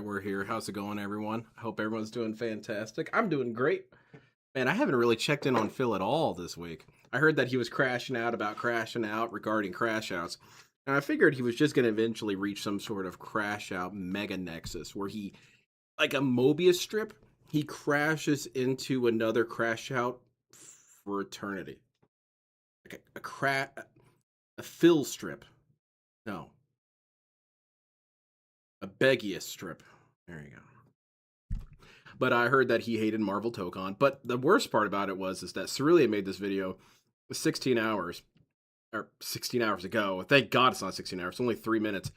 we're here. How's it going, everyone? I hope everyone's doing fantastic. I'm doing great. Man, I haven't really checked in on Phil at all this week. I heard that he was crashing out about crashing out regarding crash outs. And I figured he was just going to eventually reach some sort of crash out mega nexus where he, like a Mobius strip, he crashes into another crash out for eternity. Like a Phil strip. No. A Begius strip. There you go. But I heard that he hated Marvel Tokon. But the worst part about it is that Cerulean made this video 16 hours ago. Thank God it's not 16 hours. It's only 3 minutes.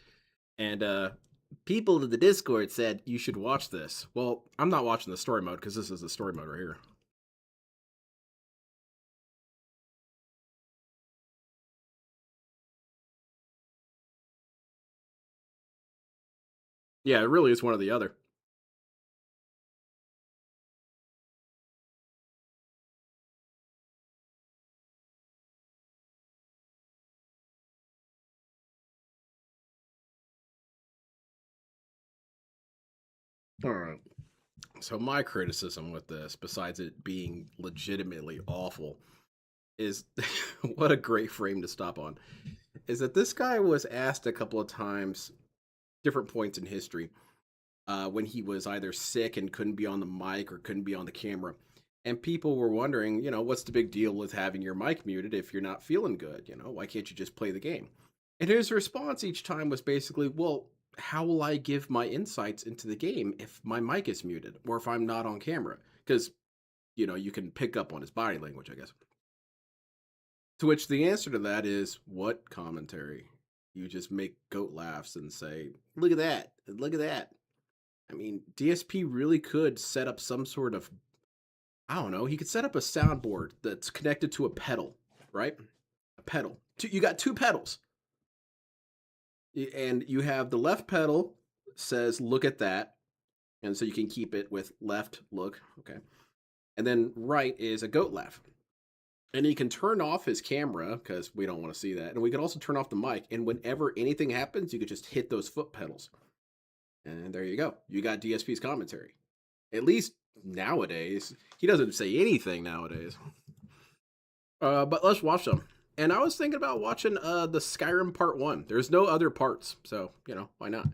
And people in the Discord said you should watch this. Well, I'm not watching the story mode because this is the story mode right here. Yeah, it really is one or the other. All right. So my criticism with this, besides it being legitimately awful, is what a great frame to stop on. Is that this guy was asked a couple of times, different points in history, when he was either sick and couldn't be on the mic or couldn't be on the camera. And people were wondering, what's the big deal with having your mic muted if you're not feeling good? Why can't you just play the game? And his response each time was basically, well, how will I give my insights into the game if my mic is muted or if I'm not on camera? Because, you can pick up on his body language, I guess. To which the answer to that is, what commentary? You just make goat laughs and say, look at that, look at that. I mean, DSP really could set up some sort of, I don't know, he could set up a soundboard that's connected to a pedal, right? A pedal. You got two pedals. And you have the left pedal says, look at that. And so you can keep it with left, look, okay. And then right is a goat laugh. And he can turn off his camera because we don't want to see that. And we can also turn off the mic. And whenever anything happens, you could just hit those foot pedals. And there you go. You got DSP's commentary. At least nowadays. He doesn't say anything nowadays. But let's watch them. And I was thinking about watching the Skyrim Part 1. There's no other parts, so, why not?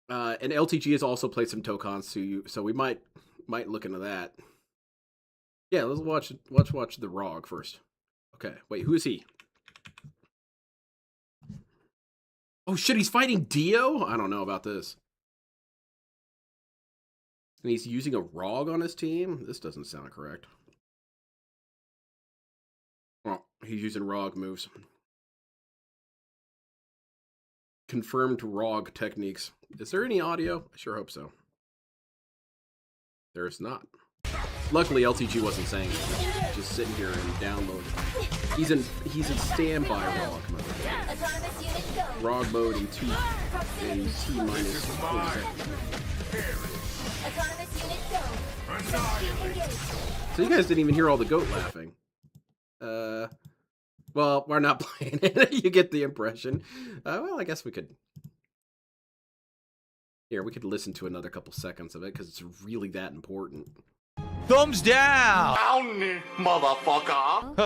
And LTG has also played some Tokons, so we might look into that. Yeah, let's watch the ROG first. Okay, wait, who is he? Oh shit, he's fighting Dio? I don't know about this. And he's using a ROG on his team? This doesn't sound correct. Well, he's using ROG moves. Confirmed ROG techniques. Is there any audio? I sure hope so. There's not. Luckily, LTG wasn't saying it. Just sitting here and downloading. He's in standby ROG mode. ROG mode in T minus 40 seconds. So you guys didn't even hear all the goat laughing. Well, we're not playing it. You get the impression. Well, I guess we could. Here, we could listen to another couple seconds of it because it's really that important. Thumbs down! Down me, motherfucker!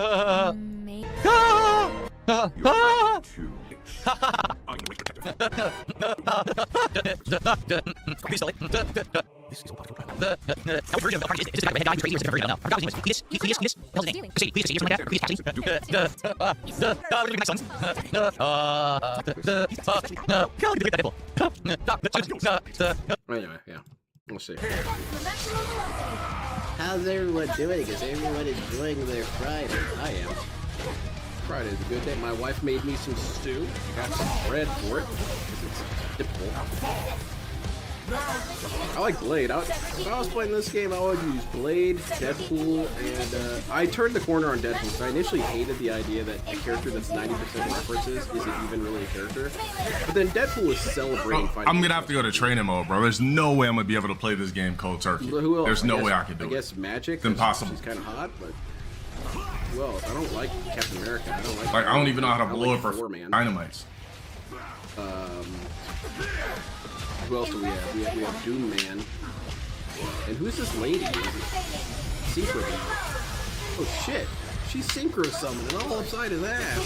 Anyway, yeah. We'll see. How's everyone doing? Is everyone enjoying their Friday? I am. Friday's a good day. My wife made me some stew. I got some bread for it because it's difficult. I like Blade. If I was playing this game, I would use Blade, Deadpool, and I turned the corner on Deadpool. So I initially hated the idea that a character that's 90% references isn't even really a character. But then Deadpool is celebrating fighting. I'm gonna have to go to training mode, bro. There's no way I'm gonna be able to play this game cold turkey. Who else? There's no way I can do it. I guess Magic. It's impossible. She's kind of hot, but well, I don't like Captain America. I don't like. Like I don't even know how to blow like up for dynamites. Who else do we have? We have Doom Man. And who's this lady? Synchro. Oh shit! She's synchro summoning all upside his ass.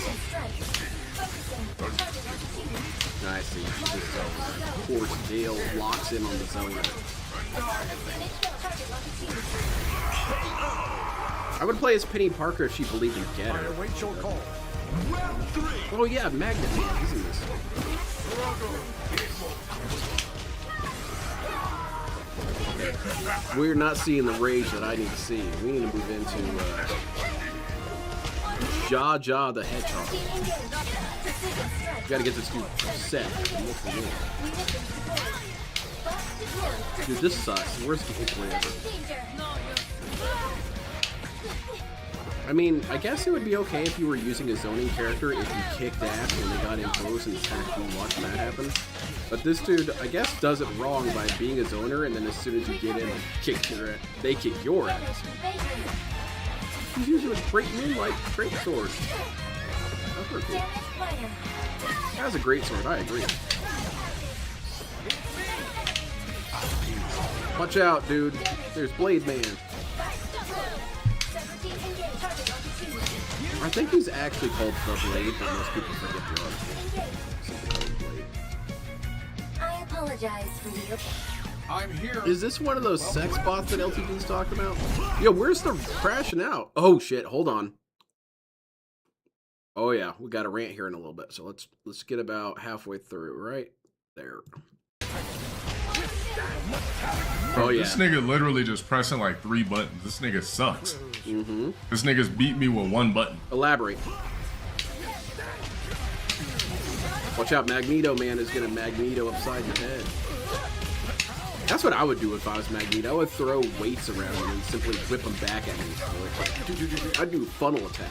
I see. She's just zoner. Of course, Dale locks in on the zoner. I would play as Penny Parker if she believed in Getter. Oh yeah, Magnet Man. He's in this. Okay. We're not seeing the rage that I need to see. We need to move into Jaw the Hedgehog. Gotta get this dude set. Dude, this sucks. Where's the gameplay? I mean, I guess it would be okay if you were using a zoning character if you kicked ass when they got in close and kind of cool watching that happen. But this dude, I guess, does it wrong by being a zoner, and then as soon as you get in, they kick your ass. He's using a great moonlight great sword. That's pretty cool. That's a great sword, I agree. Watch out, dude. There's Blade Man. I think he's actually called the Blade, but most people forget the Blade. I apologize for you. I'm here. Is this one of those sex bots that LTD's talked about? Yo, where's the crashing out? Oh shit, hold on. Oh yeah, we got a rant here in a little bit, so let's get about halfway through, right there. Bro, Oh yeah. this nigga literally just pressing like 3 buttons. This nigga sucks. Mm-hmm. This nigga's beat me with 1 button. Elaborate. Watch out, Magneto Man is gonna Magneto upside your head. That's what I would do if I was Magneto. I would throw weights around him and simply whip them back at me. I'd do funnel attack.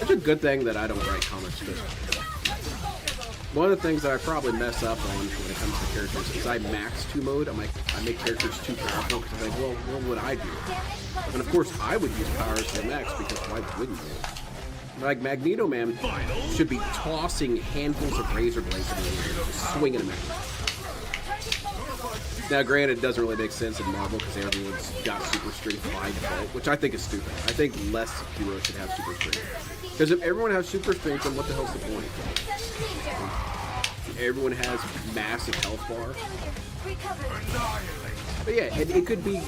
It's a good thing that I don't write comics, but one of the things that I probably mess up on when it comes to characters is I max 2 mode. I make characters too powerful because I'm like, well, what would I do? And of course, I would use powers to the max because why wouldn't you? Like Magneto Man should be tossing handfuls of razor blades at me and just swinging them at me. Now, granted, it doesn't really make sense in Marvel because everyone's got super strength by default, which I think is stupid. I think less heroes should have super strength. Because if everyone has super strength, then what the hell's the point? Everyone has massive health bar. But yeah, it could be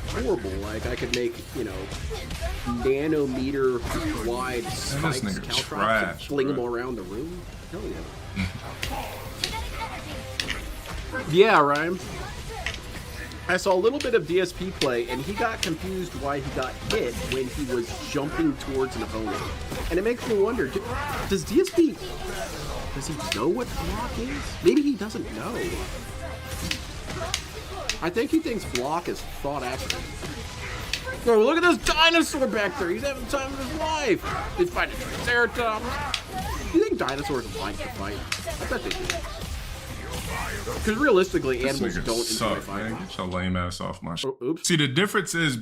horrible. Like, I could make, you know, nanometer wide spikes, caltrops, and fling them all around the room. Hell yeah. Yeah, Ryan. I saw a little bit of DSP play, and he got confused why he got hit when he was jumping towards an opponent. And it makes me wonder, does DSP, does he know what block is? Maybe he doesn't know. I think he thinks block is thought after. Oh, look at this dinosaur back there. He's having the time of his life. He's fighting Triceratops. Do you think dinosaurs like to fight? I bet they do. Because realistically, animals don't enjoy fighting. Man. Get your lame ass off my shit. Oh, oops. See, the difference is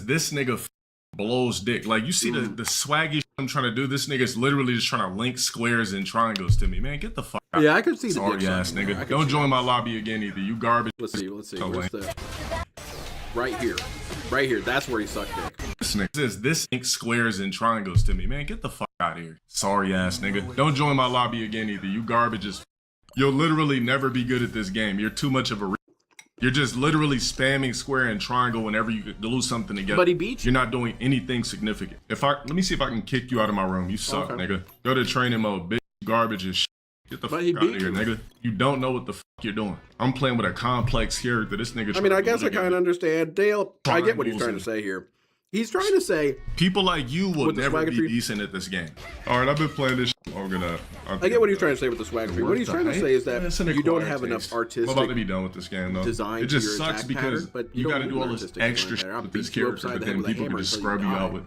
this nigga blows dick. Like, you see the swaggy shit I'm trying to do. This nigga's literally just trying to link squares and triangles to me. Man, get the fuck out. Yeah, I could see the sorry ass nigga. Don't join my lobby again either. You garbage. Let's see. Where's lame. the... Right here. Right here. That's where he sucked dick. This nigga says this link squares and triangles to me. Man, get the fuck out of here. Sorry ass nigga. Don't join my lobby again either. You garbage as you'll literally never be good at this game. You're too much of a... You're just literally spamming square and triangle whenever you glue something together. But he beat you. You're not doing anything significant. Let me see if I can kick you out of my room. You suck, nigga. Go to training mode. Bitch, garbage as shit. Get the fuck out of here, nigga. You don't know what the fuck you're doing. I'm playing with a complex character. This nigga... I mean, I guess I kind of understand. Dale, I get what he's trying to say here. He's trying to say... People like you will never be decent at this game. All right, I've been playing this shit long enough. I get what he's trying to say with the swagger. What he's trying to say is that you don't have enough artistic... I'm about to be done with this game, though. Design it just sucks because pattern, but you got to do all this extra shit with this character, but then people can just scrub you out with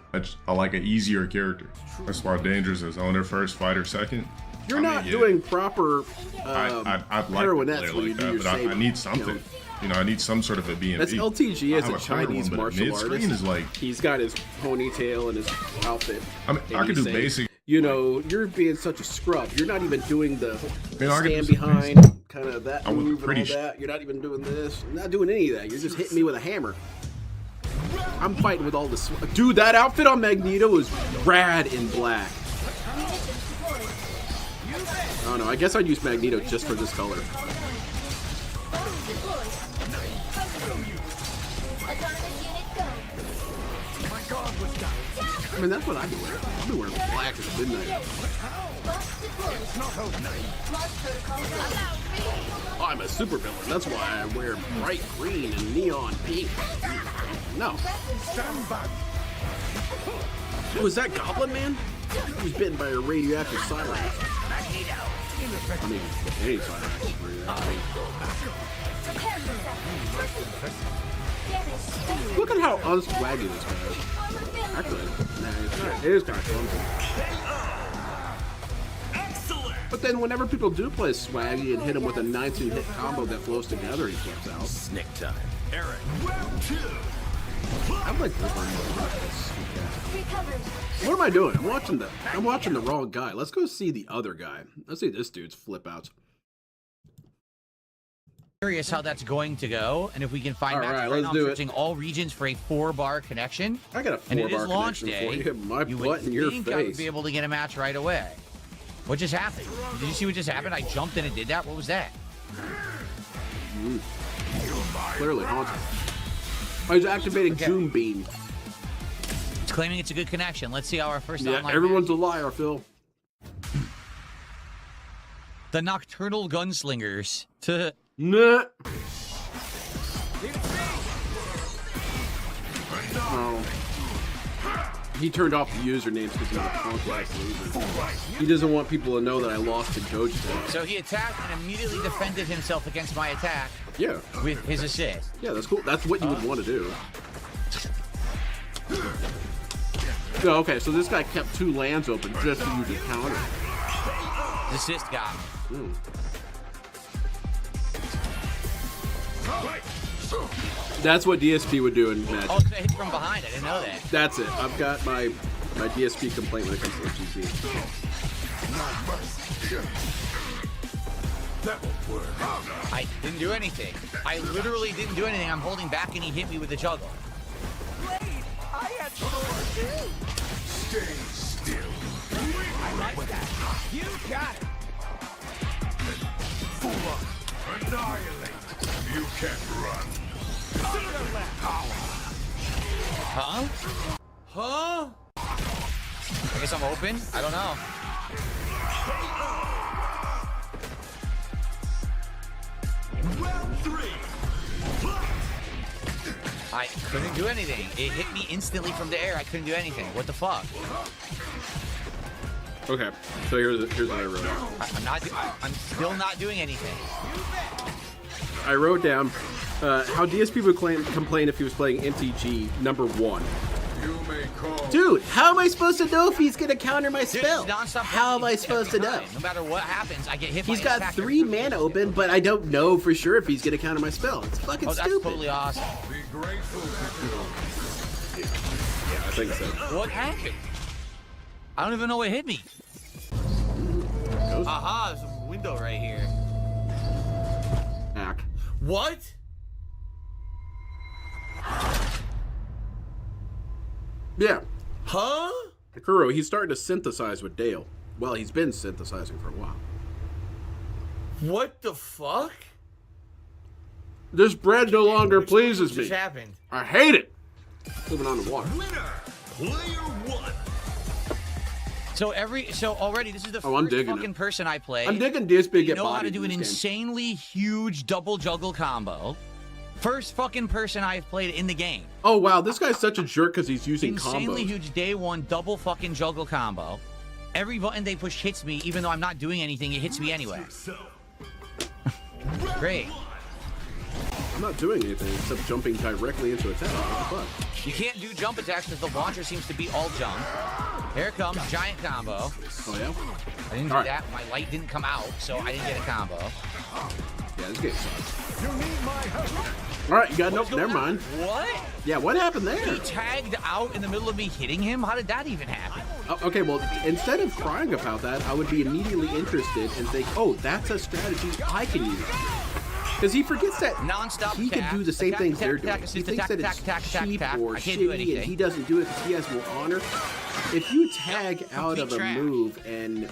like an easier character. That's why Dangerous is on their first fighter second. You're not doing proper I'd like to play heroinettes when you like do your that, but save. I need something. You know, I need some sort of a BNB. That's LTG as a Chinese martial artist. Is like, he's got his ponytail and his outfit. I mean, I could do basic. you know, you're being such a scrub. You're not even doing the Man, I can stand do some behind, kind of that I was move and pretty all that. You're not even doing this. You're not doing any of that. You're just hitting me with a hammer. I'm fighting with all this. Dude, that outfit on Magneto is rad in black. I don't know. I guess I'd use Magneto just for this color. I mean, that's what I'd be wearing. I'd be wearing black as midnight. I'm a supervillain. That's why I wear bright green and neon pink. No. Oh, is that Goblin Man? He was bitten by a radioactive siren. I mean, any siren is radioactive. Look at how unswaggy this guy is. Actually, nah, it is kind of clumsy. But then whenever people do play swaggy and hit him with a 19-hit combo that flows together, he flips out. Snick time. Eric. I'm like, what am I doing? I'm watching the wrong guy. Let's go see the other guy. Let's see this dude's flip outs. Curious how that's going to go, and if we can find All matches. right, Right let's now, do I'm it. searching all regions for a 4-bar connection. I got a And it is 4-bar launch connection day. for you. My You butt would in your think I would face. be able to get a match right away. What just happened? Did you see what just happened? I jumped in and did that. What was that? Clearly haunted. I was activating Zoom Beam. It's claiming it's a good connection. Let's see how our first Yeah, online everyone's match. a liar, Phil. The Nocturnal Gunslingers. To Nah. Oh. He turned off the usernames because he's a punk-ass loser. He doesn't want people to know that I lost to Gojita. So he attacked and immediately defended himself against my attack Yeah. with his assist. Yeah, that's cool. That's what you would want to do. So, okay, so this guy kept 2 lands open just to use his counter. His assist got him. That's what DSP would do in Magic. Oh, it's a hit from behind. I didn't know that. That's it. I've got my DSP complaint when it comes to MGP. I didn't do anything. I literally didn't do anything. I'm holding back and he hit me with the juggle. Stay still. I like that. You got it. Annihilate. You can't run. Huh? Huh? I guess I'm open. I don't know. Round 3. I couldn't do anything. It hit me instantly from the air. I couldn't do anything. What the fuck? Okay, so here's what I wrote. I'm still not doing anything. I wrote down how DSP would complain if he was playing MTG #1. You may call. Dude, how am I supposed to know if he's gonna counter my Dude, spell? it's nonstop How am I every supposed to know? time. No matter what happens, I get hit by He's an got attack 3 every mana time. open, but I don't know for sure if he's gonna counter my spell. It's fucking Oh, that's stupid. totally awesome. Be grateful to you. Yeah, I think so. What happened? I don't even know what hit me. Ghost Aha, there's a window right here. hack. What? Yeah, Huh? Kuro, he's starting to synthesize with Dale. Well, he's been synthesizing for a while. What the fuck? This bread no longer pleases What me. just happened? I hate it. Living on the water. Winner. Player 1. So already this is the Oh, I'm first digging fucking it. person I play. I'm digging DSP get know how to bodied do in an this game. insanely huge double juggle combo. First fucking person I've played in the game. Oh wow, this guy's such a jerk because he's using Insanely combos. huge day 1 double fucking juggle combo. Every button they push hits me, even though I'm not doing anything, it hits me anyway. Great. I'm not doing anything except jumping directly into attack. What the fuck? You can't do jump attacks because the launcher seems to be all jump. Here it comes, giant combo. Oh yeah? I didn't do Alright. that. My light didn't come out, so I didn't get a combo. Yeah, this game sucks. You need my help. Alright, you got nope, never mind. What? Yeah, what happened there? He tagged out in the middle of me hitting him? How did that even happen? Okay, well, instead of crying about that, I would be immediately interested and think, oh, that's a strategy I can use. Because he forgets that Non-stop he can attack, do the same attack, things attack, they're attack, doing. assist, He thinks attack, that it's attack, attack, cheap attack. or I can't do shitty, and anything. he doesn't do it because he has more honor. If you tag out of a trash. move and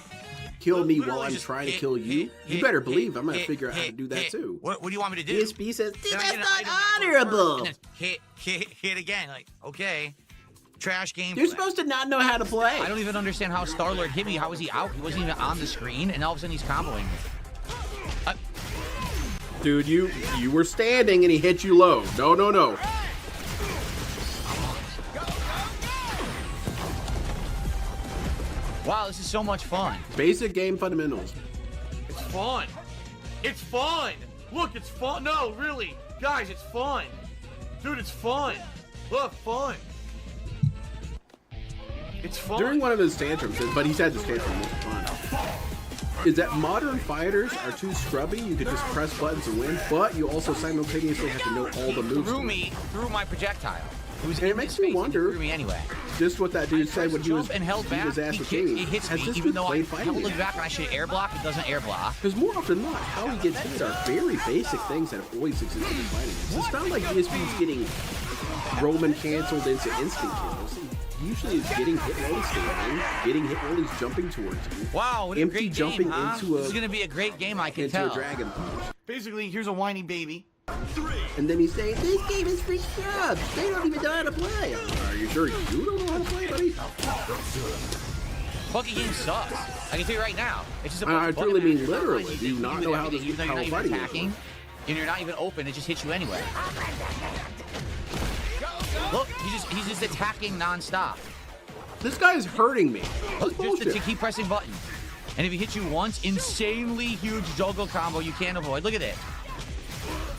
kill me while Literally I'm just trying to hit, kill you, hit, you hit, better hit, believe I'm going to hit, figure out how to hit, do that hit. too. What do you want me to do? DSP says, Then I that's get an not item that goes first, honorable. and then hit again. Like, okay. Trash game. You're supposed to not know how to play. I don't even understand how Star-Lord hit me. How was he out? He wasn't even on the screen, and all of a sudden he's comboing me. Dude, you were standing and he hit you low. No, no, no. Wow, this is so much fun. Basic game fundamentals. It's fun. It's fun. Look, it's fun. No, really. Guys, it's fun. Dude, it's fun. Look, fun. It's fun. During one of his tantrums, but he's had this tantrum multiple times, is that modern fighters are too scrubby. You can just press buttons and win, but you also simultaneously have to know all the moves. Threw me through my projectile. It was And it in makes space, me wonder- Threw me anyway. Just what that dude said when he was Jump and held beating back. his ass He with kicked, Jamie. it hits Has me, this even dude though I played fighting held games? it back and I should air block. It doesn't air block. Because more often than not, how he gets hit are very basic things that have always existed in fighting games. It's not like DSP's getting Roman canceled into instant kills. Usually it's getting hit while he's standing, getting hit while he's jumping towards you, Wow, what a empty great jumping game, huh? into This is gonna be a great game, I can into tell. a dragon punch. Basically, here's a whiny baby. And then he's saying, this game is for scrubs. They don't even know how to play. Are you sure you don't know how to play, buddy? Fucking game sucks. I can tell you right now. It's just a bunch I of truly button mean mashers. literally. Like, Do you not do know how everything, even though how you're not even fighting attacking, is? and you're not even open. It just hits you anyway. Look, he's just attacking nonstop. This guy is hurting me. Look, That's just to bullshit. keep pressing buttons. And if he hits you once, insanely huge juggle combo you can't avoid. Look at it.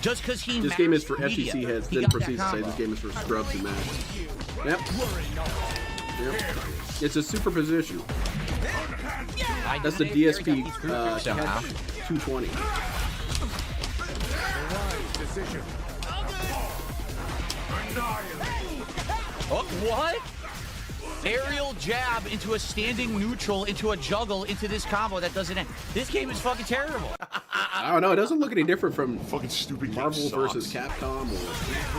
Just because he This game is matched for media, FTC heads, he then got that proceeds to say combo. this game is for scrubs and matches. Yep. It's a superposition. That's the DSP catch somehow. 220. Oh, what? Aerial jab into a standing neutral, into a juggle, into this combo that doesn't end. This game is fucking terrible. I don't know. It doesn't look any different from Fucking stupid game Marvel sucks. versus Capcom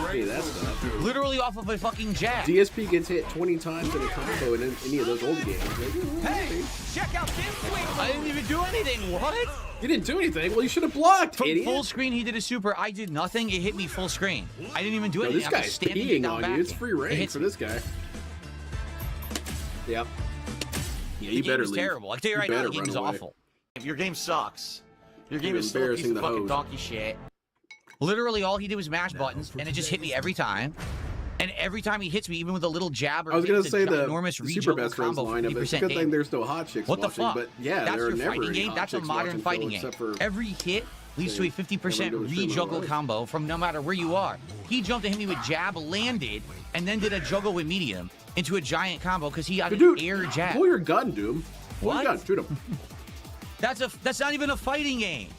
or any of that stuff. Literally off of a fucking jab. DSP gets hit 20 times in a combo in any of those old games. Like, Hey, check out this swing. I didn't even do anything. What? you didn't do anything. Well, you should have blocked, From idiot. full screen, he did a super. I did nothing. It hit me full screen. I didn't even do No, anything. this I'm guy's just standing peeing down on you. It's backing. free It reign hits for me. this guy. Yep. Yeah, The you game better is leave. terrible. I can tell you right now, better the game run is away. awful. Your game sucks. Your game You're is still a piece embarrassing of the fucking host. donkey shit. Literally, all he did was mash buttons, and it just hit me every time. And every time he hits me, even with a little jab or I was going to hit, it's say a the ginormous Super re-juggle Best Friends combo for line of it. It's a 50% good thing damage. there's no hot chicks What the watching, fuck? but yeah, That's there are your never fighting any game. hot That's a chicks modern watching fighting Phil, game. except for Every hit leads to a 50% never do a stream of re-juggle life. combo from no matter where you are. He jumped to hit me with jab, landed, and then did a juggle with medium into a giant combo because he had an Dude, air jab. pull your gun, Doom. Pull What? your gun. Shoot him. That's not even a fighting game.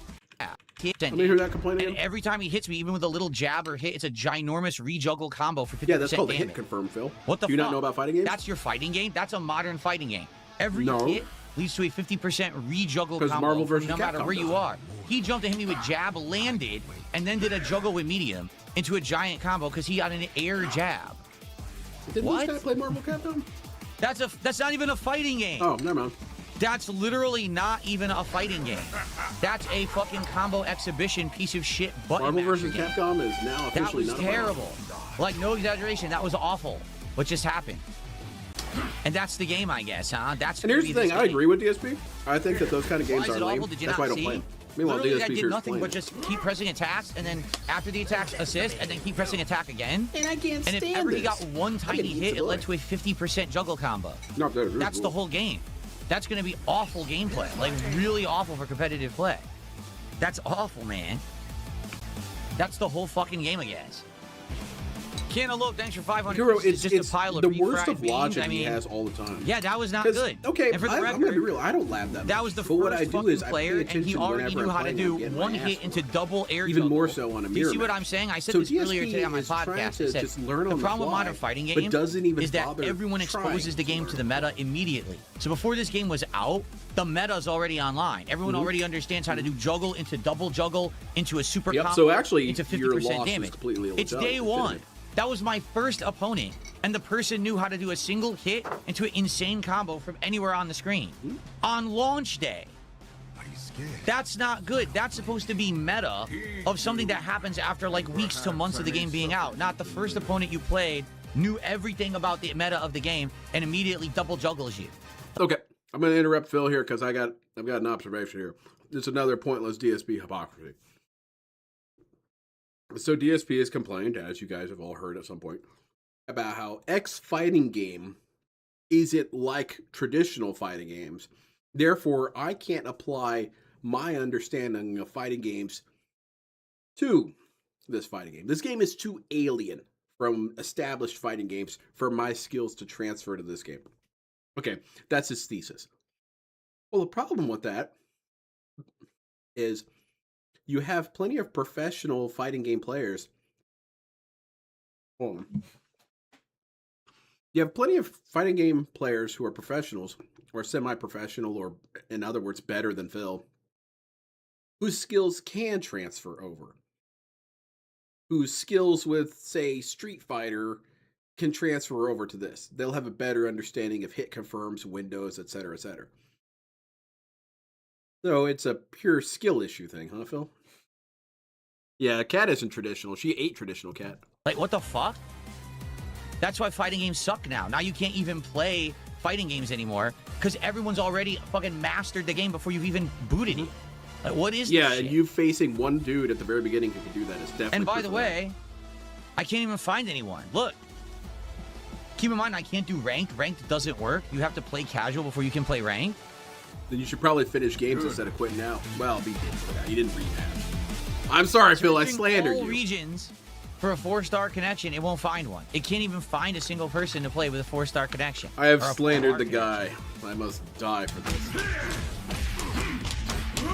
Let me hear that complaint And again. every time he hits me, even with a little jab or hit, it's a ginormous re-juggle combo for 50% Yeah, that's called a damage. hit confirm, Phil. What the Do you fuck? not know about fighting games? That's your fighting game? That's a modern fighting game. Every No. hit leads to a 50% re-juggle 'Cause combo Marvel versus no matter Capcom where you does it. are. He jumped to hit me with jab, landed, and then did a juggle with medium into a giant combo because he had an air jab. Did What? this guy play Marvel Capcom? That's not even a fighting game. Oh, never mind. That's literally not even a fighting game. That's a fucking combo exhibition piece of shit button Marvel masher versus game. Capcom is now That officially was not a fighting game. terrible. Like, no exaggeration. That was awful. What just happened? And that's the game, I guess, huh? That's. And here's gonna the be thing, this I game. agree with DSP. I think that those kind of Why games is are it lame. awful? Did you That's not why I don't see? play them. Meanwhile, Literally, I DSP did here's nothing playing. but just keep pressing attacks, and then after the attacks, assist, and then keep pressing attack again. And I can't And if stand ever he this. got one I'm tiny gonna eat hit, some it led bullets. to a 50% juggle combo. No, That's the whole game. That's going to be awful gameplay. Like, really awful for competitive play. That's awful, man. That's the whole fucking game, I guess. Cantaloupe, thanks for 500. Hero, It's just a pile of the worst refried of logic beans. I mean, he has all the time. yeah, that was not 'Cause, good. Okay, and for the I'm record, gonna be real. I don't lab that. that much. was the but what I first do fucking is I pay player, and he attention already whenever knew I'm how to playing, do I'm getting one my hit ass into whooped. double air Even juggle. more so on a Do you mirror see what match. I'm saying? I said So this earlier DSP today on my is trying podcast. to I said just learn the on the problem with fly, modern fighting but games doesn't even is that bother everyone trying exposes the to game learn. to the meta immediately. So before this game was out, the meta's already online. Everyone already understands how to do juggle into double juggle into a super Yep, combo so actually, into your 50% loss is damage. completely It's legitimate. day one. That was my first opponent, and the person knew how to do a single hit into an insane combo from anywhere on the screen. On launch day. That's not good. That's supposed to be meta of something that happens after like weeks to months of the game being out. Not the first opponent you played knew everything about the meta of the game and immediately double juggles you. Okay, I'm going to interrupt Phil here because I've got an observation here. It's another pointless DSP hypocrisy. So DSP has complained, as you guys have all heard at some point, about how X fighting game isn't like traditional fighting games. Therefore, I can't apply my understanding of fighting games to this fighting game. This game is too alien from established fighting games for my skills to transfer to this game. Okay, that's his thesis. Well, the problem with that is you have plenty of professional fighting game players. Hold on. You have plenty of fighting game players who are professionals or semi-professional, or in other words, better than Phil, whose skills can transfer over. Whose skills with, say, Street Fighter can transfer over to this. They'll have a better understanding of hit confirms, windows, etc., etc. So it's a pure skill issue thing, huh, Phil? Yeah, Cat isn't traditional. She ate traditional, Cat. Like, what the fuck? That's why fighting games suck now. Now you can't even play fighting games anymore because everyone's already fucking mastered the game before you've even booted it. Like, what is this Yeah, shit? and you facing one dude at the very beginning who can do that is definitely. And by proof the of way, I can't even find anyone. Look. Keep in mind, I can't do ranked. Ranked doesn't work. You have to play casual before you can play ranked. that. Then you should probably finish games instead of quitting out. Well, he did for that. He didn't rehash. I'm sorry, Phil. I Searching slandered all you. regions for a 4-star connection, it won't find one. It can't even find a single person to play with a 4-star connection. I have Or a slandered 4-star the connection. guy. I must die for this.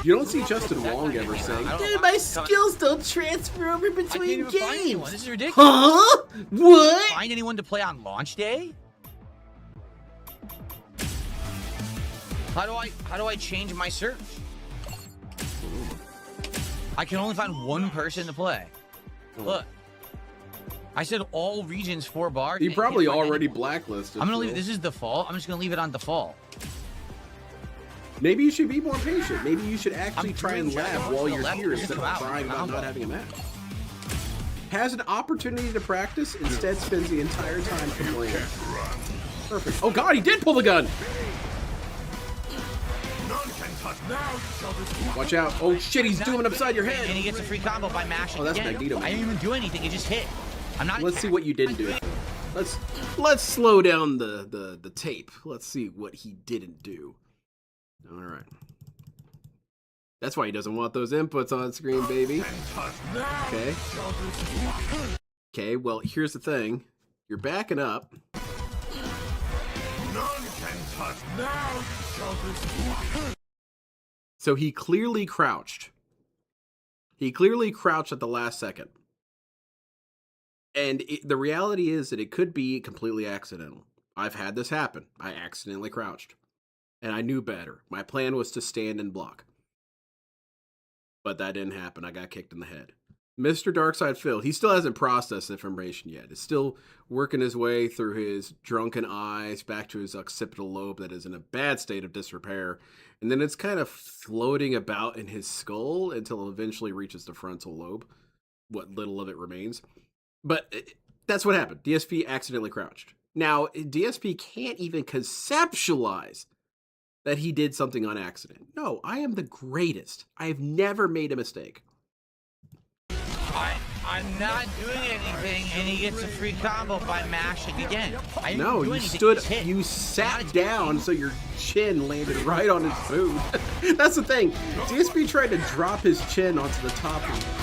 You don't see Justin Wong ever saying, I don't know "Dude, why my it's coming- skills don't transfer over I can't between even find anyone. games." This is ridiculous. Huh? What? Find anyone to play on launch day? How do I change my search? I can only find one person to play. Look. I said all regions 4 bars. You and probably can't find already anyone. blacklisted. I'm gonna leave. Phil. This is default. I'm just gonna leave it on default. Maybe you should be more patient. Maybe you should actually I'm try and doing that. laugh while The you're left here is instead of out. crying about Combo. not having a match. Has an opportunity to practice, instead spends the entire time complaining. Perfect. Oh god, he did pull the gun! Watch out. Oh shit, he's doing it upside your And head! he gets a free combo by mashing Oh, that's again. Magneto. I didn't even do anything. It just hit. I'm not. Let's see what you didn't do. Let's slow down the tape. Let's see what he didn't do. Alright. That's why he doesn't want those inputs on screen, baby. Okay. Okay, well, here's the thing. You're backing up. So he clearly crouched. He clearly crouched at the last second. And the reality is that it could be completely accidental. I've had this happen. I accidentally crouched. And I knew better. My plan was to stand and block. But that didn't happen. I got kicked in the head. Mr. Darkside Phil, he still hasn't processed information yet. He's still working his way through his drunken eyes back to his occipital lobe that is in a bad state of disrepair. And then it's kind of floating about in his skull until it eventually reaches the frontal lobe. What little of it remains. But that's what happened. DSP accidentally crouched. Now, DSP can't even conceptualize that he did something on accident. No, I am the greatest. I have never made a mistake. I'm not doing anything, and he gets a free combo by mashing again. I didn't No, do you anything, stood, just hit. you sat down so your chin landed right on his boot. That's the thing. DSP tried to drop his chin onto the top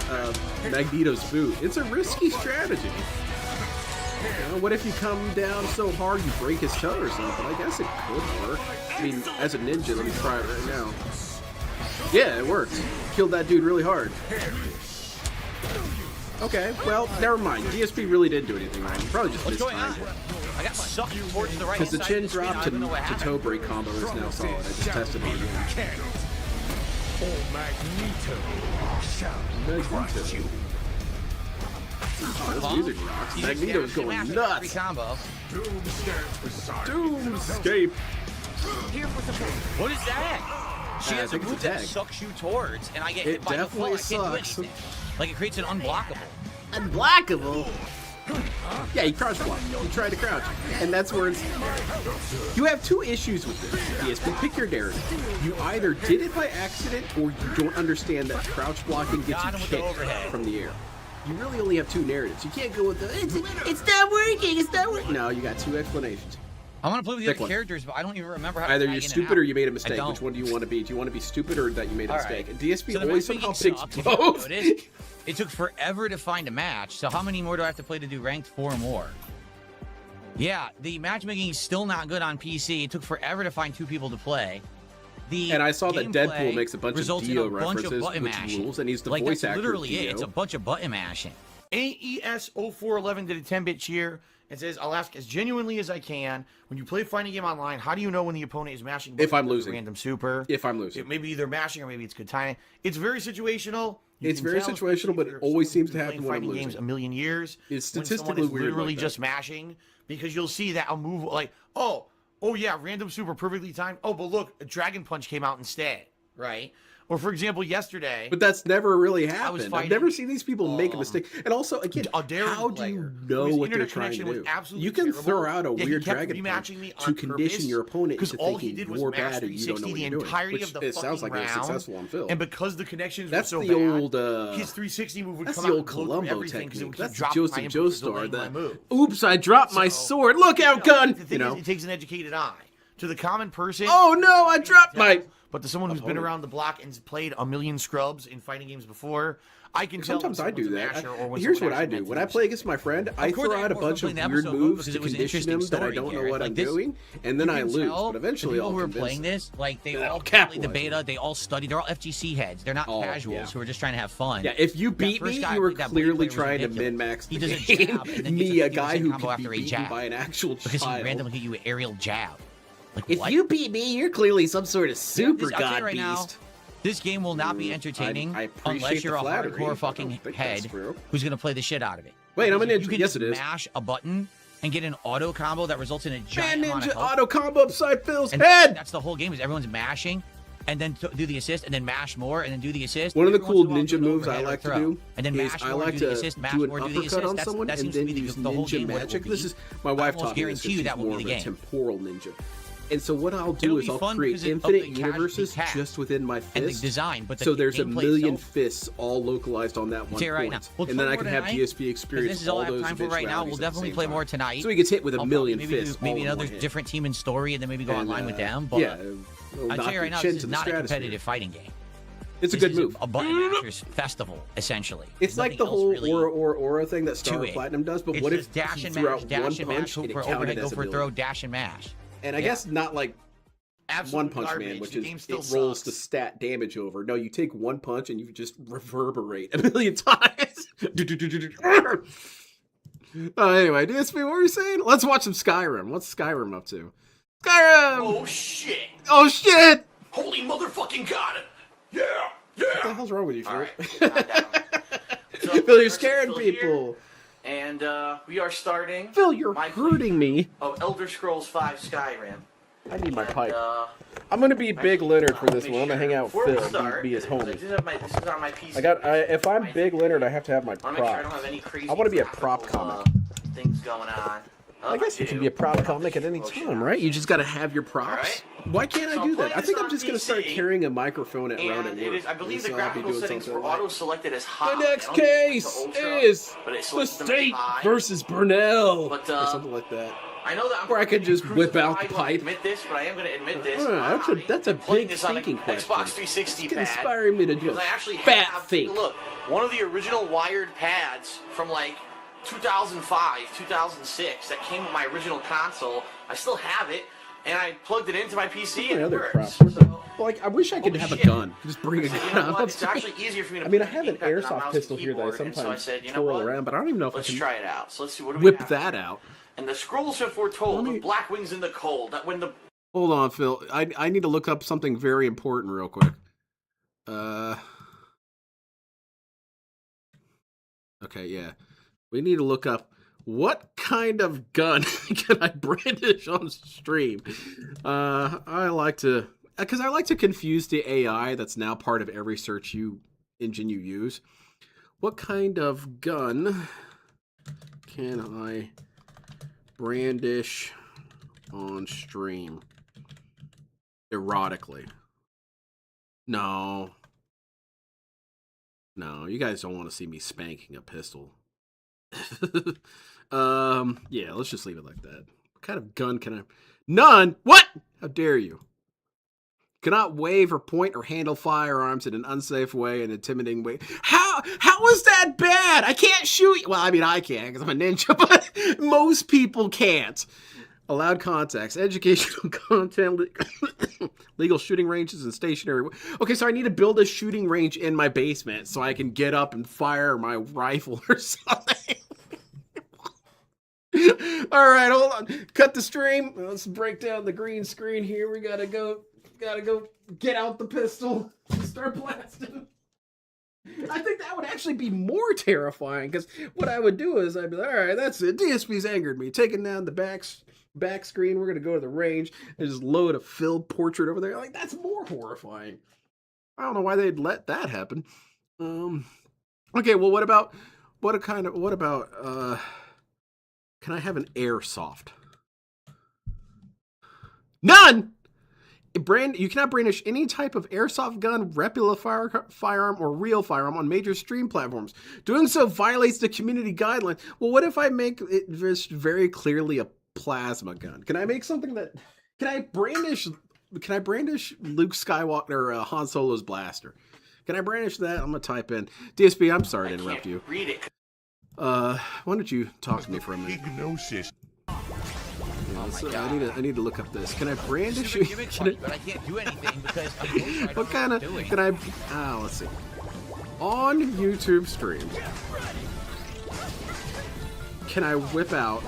of Magneto's boot. It's a risky strategy. know, what if you come down so hard you break his toe or something? I guess it could work. I mean, as a ninja, let me try it right now. Yeah, it worked. Killed that dude really hard. Okay, well, never mind. DSP really didn't do anything wrong. He probably just What's missed going on? time. I got sucked towards the right Because the side chin of the screen. drop I don't know what to happened. toe break combo is now solid. I just tested it again. Magneto. Oh, this music rocks. You just Magneto's dash and going mash nuts. every combo. Doomscape. What is that? She I has a think it's a move that tag. sucks you towards, and I get It hit by the fall. I definitely can't do sucks. anything. Like, it creates an unblockable. Unblockable. Yeah, he crouch blocked. He tried to crouch. And that's where it's... You have two issues with this, DSP. Pick your narrative. You either did it by accident, or you don't understand that crouch blocking gets Got him you with the kicked overhead. from the air. You really only have two narratives. You can't go with the, it's not working, it's not working. No, you got two explanations. I want to play with the Pick other one. characters, but I don't even remember how to Either tag you're in and stupid out. or you made a I mistake. don't. Which one do you want to be? Do you want to be stupid or that you made a All mistake? right. And DSP So the always matchmaking somehow picks sucks, if you both. notice. It took forever to find a match. So how many more do I have to play to do ranked 4 or more? Yeah, the matchmaking is still not good on PC. It took forever to find 2 people to play. And I saw that gameplay Deadpool makes a bunch of results in Dio a bunch of references, button which mashing. rules, and he's the Like, voice that's actor literally of it. Dio. It's a bunch of button mashing. AES0411 did a 10-bit cheer and says, I'll ask as genuinely as I can, when you play fighting game online, how do you know when the opponent is mashing If I'm buttons with a losing. random super? If I'm losing. It may be either mashing or maybe it's good timing. It's very situational. You It's can very tell, situational, especially but if it you're always someone seems who's to been happen playing when I'm fighting games losing. a million years. It's when someone statistically is weird literally like just that. mashing, because you'll see that a move like, oh yeah, random super perfectly timed. Oh, but look, a Dragon Punch came out instead, right? Or for example, yesterday. But that's never really happened. I've fighting, never seen these people make a mistake. And also, again, a Darren how do player you know whose what they're internet trying to connection was do? absolutely You can terrible. throw out a Yeah, he weird kept Dragon Punch rematching me to on condition purpose, your opponent into all he thinking did was you're mash bad and you don't know 360 what the you're doing. entirety Which of the it sounds like fucking it was round. successful on film. And because the connections That's were so the bad, old, his 360 move would That's come the out old and blow through Columbo everything because it technique. would That's keep dropping Joseph my input Joestar. delaying my move. Oops, I dropped my So, sword. Look out, gun! The You thing know? is, it takes an educated eye. To the common person, Oh no, I dropped my... but to someone who's been opponent. around the block and played a million scrubs in fighting games before, I can tell. Sometimes when I do someone's a that. masher or when Here's someone what I actually do. meant When to I do play something. against my friend, I course, throw I had out a more fun bunch of playing the weird episode moves because to it was an condition them interesting that I story, don't know Garrett. what Like I'm this- doing, and then You I can lose. tell But eventually the people I'll who are convince playing them. this, like they And I'll all played capitalize the on beta, it. they all study, they're all FGC heads. They're not Oh, casuals yeah. who are just trying to have fun. Yeah, if you That beat first me, guy you were played that blade clearly player was trying to ridiculous. min-max He the does a game. jab, and then Me, gets a a guy 50% who combo could after be a beaten jab. by an actual Because child. he randomly hit you with aerial jab. Like, If what? you beat me, you're clearly some sort of super I'll tell you god right now, beast. this game will not be entertaining I appreciate unless you're the a flattery. I hardcore don't fucking think that's head true. who's going to play the shit out of it. Wait, I'm a Because ninja. You can Yes, just it is. mash a button and get an auto combo that results in a Man, giant amount ninja of health. auto combo upside Phil's And head. that's the whole game is everyone's mashing and then do the assist and then mash more and then do the assist. One of the Every cool once in a while, ninja do an moves I overhead or like to throw. do And then is mash I more, like do the to assist, mash do an more, do the uppercut assist. on That's, someone that and seems to then be use the whole ninja game what it will magic. be. This is my wife almost taught me this. guarantee you She's that will be more the of a game. temporal ninja. And so what I'll do It'll is be I'll fun create because of infinite the universes casualty just within my and the fist. design, but the So there's a gameplay million itself- fists all localized on that one Tell you right point. now. We'll And then play I more can have tonight, DSP 'cause experience this is all I have those time for right now. eventualities We'll at the definitely same play time. more tonight. So we gets hit with a I'll million probably maybe fists do maybe all in another one hit. different team and story, and then maybe go And, online with them. But yeah, I tell you right now, this is not a competitive fighting game. It's a This good is move. A button mashers festival, essentially. It's There's like nothing the else whole really aura thing that Star to it. Platinum does, but It's what if just dash he and threw mash, out one dash and mash, punch hope and it for counted overhead, go as a for a million? throw, dash and mash. And I guess not like Absolute One Punch garbage. Man, which The is game still it rolls sucks. the stat damage over. No, you take one punch and you just reverberate a million times. Anyway, DSP, what were you saying? Let's watch some Skyrim. What's Skyrim up to? Skyrim! Oh shit! Oh shit! Holy motherfucking god! Yeah! What the Yeah! hell's wrong with you, Phil? Alright, calm down. So, Phil, you're Phil scaring here, people. And we are starting Phil, you're my hurting me. of Elder Scrolls V Skyrim. I need my And, pipe. I'm gonna be Big Leonard for this make one. I'm gonna hang out with before Phil we and start, be his I homie. do have this is on my PC. If I'm Big Leonard, I have to have my I want to make sure I don't props. have any crazy I want to be a prop graphical, comic. Things going on. I guess you can be a prop comic at any time, right? You just gotta have your props. Alright. Why can't So I I'm do that? playing I think this I'm on just gonna start PC, carrying a microphone around at And work. it is, I believe the And so I'll be graphical doing settings something were like- auto-selected as high. The next I don't think it's case the ultra, is but it the selects them as State high. versus Burnell, But, or something like that. I know that I'm Where I could just whip out the I don't pipe. admit this, but I am going to admit this. That's a I'm playing big this on a thinking question. Xbox 360 It's pad. inspiring me to do Because a I actually fat have, think. look, one of the original wired pads from like 2005, 2006 that came with my original console. I still have it, and I plugged it into my PC and it Other works. crap. So, Like, I wish I could holy have a shit. gun. Just bring a I said, gun you know out. what? It's actually easier for me to I mean, I put have the an D-pad on airsoft mouse pistol and here that I keyboard, and sometimes so I said, you know twirl what? around, but I don't even know if Let's I can try it out. So let's see, what do we whip have that here? out. And the scrolls have foretold Let me- with black wings in the cold that when the Hold on, Phil. I need to look up something very important real quick. Okay, yeah. We need to look up what kind of gun can I brandish on stream. I like to, because I like to confuse the AI that's now part of every search engine you use. What kind of gun can I brandish on stream erotically? No, you guys don't want to see me spanking a pistol. Yeah, let's just leave it like that. What kind of gun can I? None. What? How dare you? Cannot wave or point or handle firearms in an unsafe way, an intimidating way. How is that bad? I can't shoot. Well, I mean, I can because I'm a ninja, but most people can't. Allowed contacts, educational content, legal shooting ranges, and stationary. Okay, so I need to build a shooting range in my basement so I can get up and fire my rifle or something. All right, hold on. Cut the stream. Let's break down the green screen here. We gotta go get out the pistol and start blasting. I think that would actually be more terrifying because what I would do is I'd be like, all right, that's it. DSP's angered me. Taking down the back screen. We're gonna go to the range and just load a filled portrait over there. Like, that's more horrifying. I don't know why they'd let that happen. Okay, well, what about can I have an airsoft? None. You cannot brandish any type of airsoft gun, replica firearm, or real firearm on major stream platforms. Doing so violates the community guidelines. Well, what if I make it just very clearly a plasma gun? Can I make something that? Can I brandish Luke Skywalker or Han Solo's blaster? Can I brandish that? I'm gonna type in DSP. I'm sorry to interrupt you. read it. Why don't you talk to me for a minute? Hypnosis. I need to look up this. Can I brandish Stupid gimmick funny, but I can't do anything because I'm ghostwriting what kind of? doing. Can I? Let's see. On YouTube stream, can I whip out?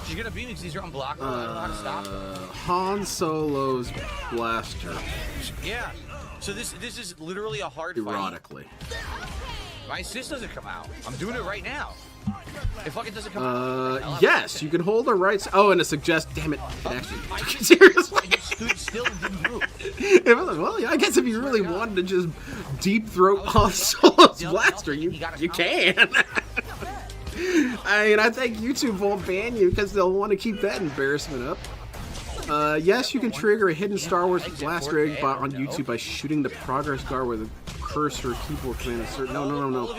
She's gonna beat me because these are unblockable. I don't know how to stop her. Han Solo's blaster Yeah. So this is literally a hard fight. erotically. My assist doesn't come out. I'm doing it right now. If fucking doesn't come out. Yes, you can hold the right. Oh, and it suggests. Damn it! It actually took it seriously. I just stood still and didn't move. It was, well, yeah, I guess if you really wanted to just deep throat Han Solo's blaster, you can. I mean, I think YouTube won't ban you because they'll want to keep that embarrassment up. Yes, you can trigger a hidden Star Wars blaster egg bot on YouTube by shooting the progress bar with a cursor keyboard command. No.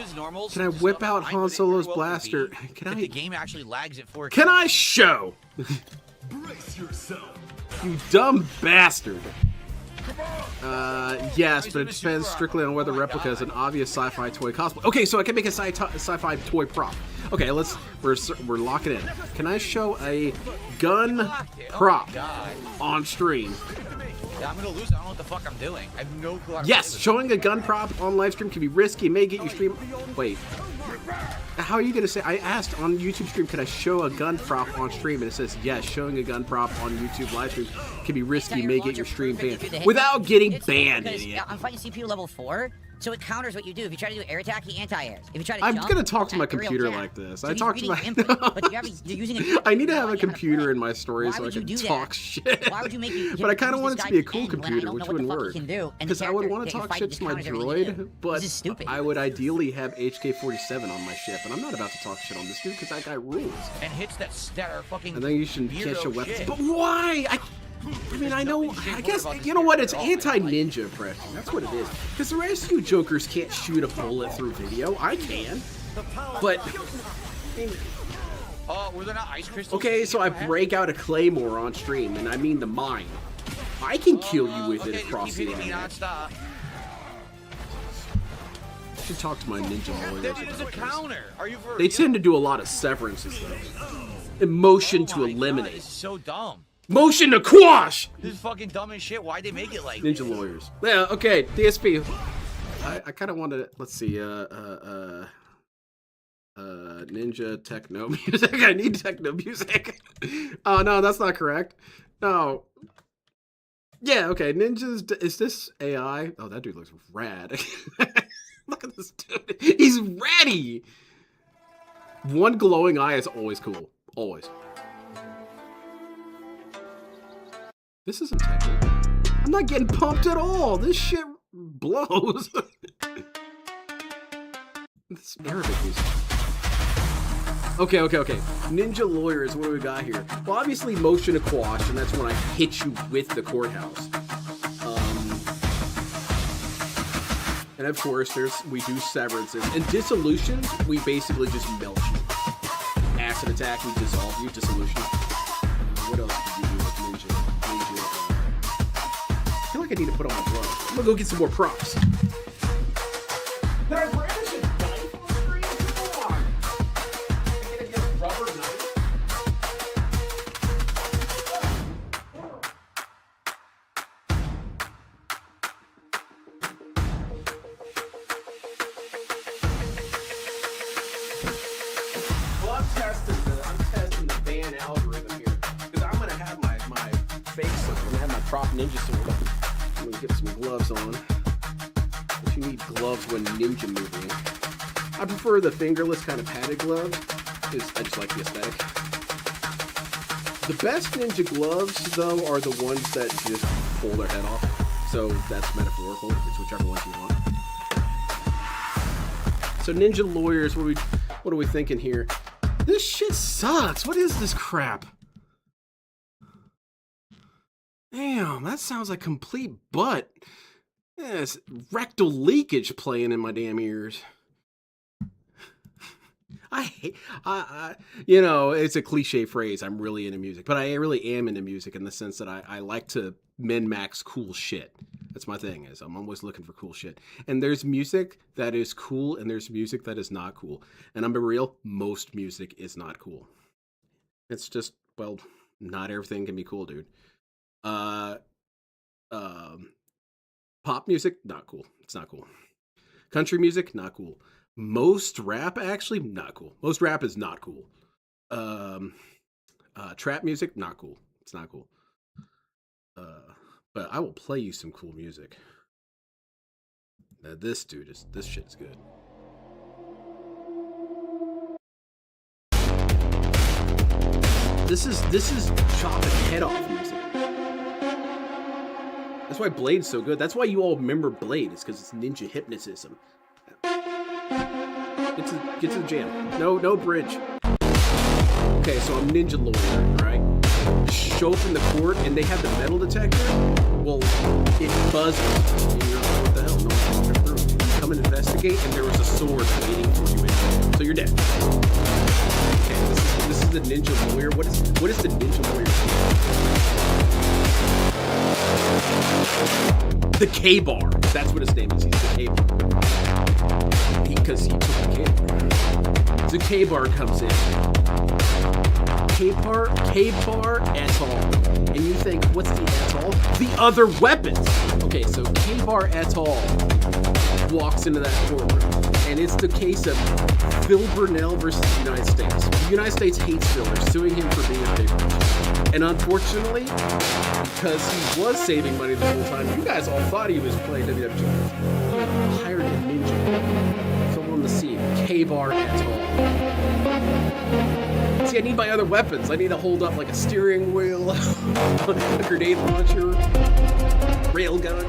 Can I whip out Han Solo's blaster? The game actually lags at 4K. Can I show? Brace yourself. You dumb bastard. Yes, but it depends strictly on whether replica is an obvious sci-fi toy cosplay. Okay, so I can make a sci-fi toy prop. Okay, we're locking in. Can I show a gun prop on stream? Yeah, I'm gonna lose. I don't know what the fuck I'm doing. I have no clue. Yes, showing a gun prop on live stream can be risky. It may get your stream. Wait, how are you gonna say? I asked on YouTube stream, can I show a gun prop on stream? And it says yes, showing a gun prop on YouTube live stream can be risky. May get your stream banned without getting banned, idiot. I'm fighting CPU level 4, so it counters what you do. If you try to do air attack, he anti-airs. If you try to I'm jump, gonna talk to my attack, computer aerial like jab. this. So I he's talk to reading my. input, but you're using a I need to have a you how to computer play. in my story Why so I would you can do talk that? shit. Why would you make But I kind of use want it this to be a guy cool to end when I computer, don't which know what the wouldn't fuck he work. can do, and the Because I would character want to that you're talk fighting shit to my just counters everything you droid, do. but This is stupid. I would ideally have HK-47 on my ship, and I'm not about to talk shit on this dude because that guy rules. And hits that are fucking. I think you should can't show weirdo weapons. shit. But why? I mean, I know. I guess you know what? It's anti-ninja impression. That's what it is. Because the rest of you jokers can't shoot a bullet through video. I can, but. I mean, Were there not ice crystals? okay, so I break out a claymore on stream, and I mean the mine. I can kill you with it across the keep hitting me internet. nonstop. I should talk to my ninja lawyers Then about it's a this. counter. Are you for They tend to do a lot of severances, though. And motion to eliminate. This is so dumb. Motion to quash! This is fucking dumb as shit. Why'd they make it like Ninja this? lawyers. Yeah, okay, DSP. I kind of wanted to, let's see, ninja techno music. I need techno music. Oh, no, that's not correct. No. Yeah, okay, ninjas, is this AI? Oh, that dude looks rad. Look at this dude. He's ratty. One glowing eye is always cool. Always. This isn't techno. I'm not getting pumped at all. This shit blows. This Arabic music. Okay. Ninja lawyers, what do we got here? Well, obviously motion to quash, and that's when I hit you with the courthouse. And of course, we do severances. And dissolutions, we basically just melt you. Acid attack, we dissolve you. Dissolution. What else did you do with ninja? I feel like I need to put on my gloves. I'm gonna go get some more props. Did I brandish a knife on screen? Come on. I'm gonna get a rubber knife. Well, I'm testing the ban algorithm here. Because I'm gonna have my fake suit. I'm gonna have my prop ninja sword. I'm gonna get some gloves on. But you need gloves when ninja moving. I prefer the fingerless kind of padded glove, because I just like the aesthetic. The best ninja gloves, though, are the ones that just pull their head off. So that's metaphorical. It's whichever ones you want. So ninja lawyers, what are we thinking here? This shit sucks. What is this crap? Damn, that sounds like complete butt. Yeah, it's rectal leakage playing in my damn ears. You know, it's a cliche phrase. I'm really into music, but I really am into music in the sense that I like to min-max cool shit. That's my thing, is I'm always looking for cool shit. And there's music that is cool, and there's music that is not cool. And I'm being real, most music is not cool. It's just, well, not everything can be cool, dude. Pop music, not cool. It's not cool. Country music, not cool. Most rap, actually, not cool. Most rap is not cool. Trap music, not cool. It's not cool. But I will play you some cool music. Now this shit's good. This is chopping head off music. That's why Blade's so good. That's why you all remember Blade. It's because it's ninja hypnotism. Get to the jam. No bridge. Okay, so I'm ninja lawyer, right? Show up in the court and they have the metal detector. Well, it buzzes. And you're like, what the hell? No one's coming through. You come and investigate, and there was a sword waiting for you in there. So you're dead. Okay, this is the ninja lawyer. What is the ninja lawyer? The K-bar. That's what his name is. He's the K-bar. Because he took the K-bar. The K-bar comes in. K-bar et al. And you think, what's the et al? The other weapons. Okay, so K-bar et al. Walks into that courtroom. And it's the case of Phil Burnell versus the United States. The United States hates Phil. They're suing him for being a paper. And unfortunately, because he was saving money the whole time, you guys all thought he was playing WWE. He hired a ninja. So on the scene, K-bar et al. See, I need my other weapons. I need to hold up like a steering wheel, a grenade launcher, railgun.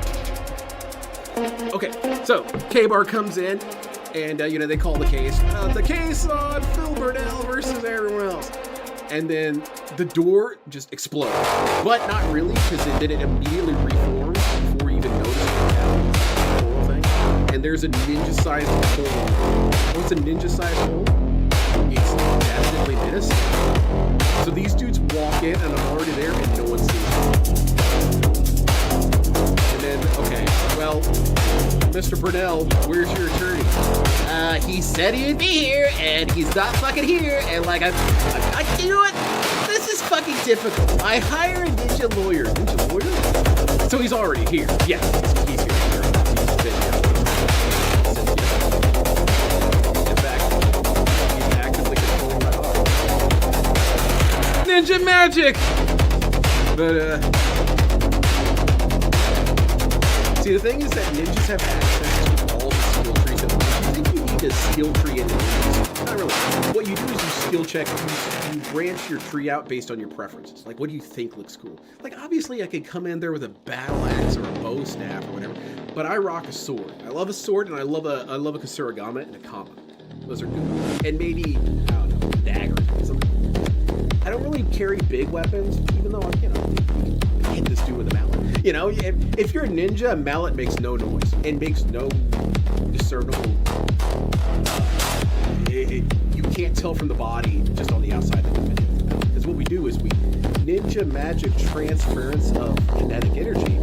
Okay, so K-bar comes in, and they call the case. The case on Phil Burnell versus everyone else. And then the door just explodes. But not really, because it didn't immediately reform before you even noticed what happened. The whole thing. And there's a ninja-sized hole. What's a ninja-sized hole? It's definitely this. So these dudes walk in, and I'm already there, and no one sees me. And then, okay, well, Mr. Burnell, where's your attorney? he said he'd be here, and he's not fucking here, and like, you know what? This is fucking difficult. I hire a ninja lawyer. Ninja lawyer? So he's already here. Yes, he's here. He's been here. In fact, he's actively controlling my heart. Ninja magic! But, see, the thing is that ninjas have access to all the skill trees at once. You think you need a skill tree in ninjas? Not really. What you do is you skill check, you branch your tree out based on your preferences. Like, what do you think looks cool? Like, obviously, I could come in there with a battle axe or a bow staff or whatever, but I rock a sword. I love a sword, and I love a Kasuragama and a Kama. Those are good. And maybe, I don't know, a dagger. Something. I don't really carry big weapons, even though, you know, you can hit this dude with a mallet. You know, if you're a ninja, a mallet makes no noise and makes no discernible. You can't tell from the body just on the outside of the video. Because what we do is we ninja magic transference of kinetic energy.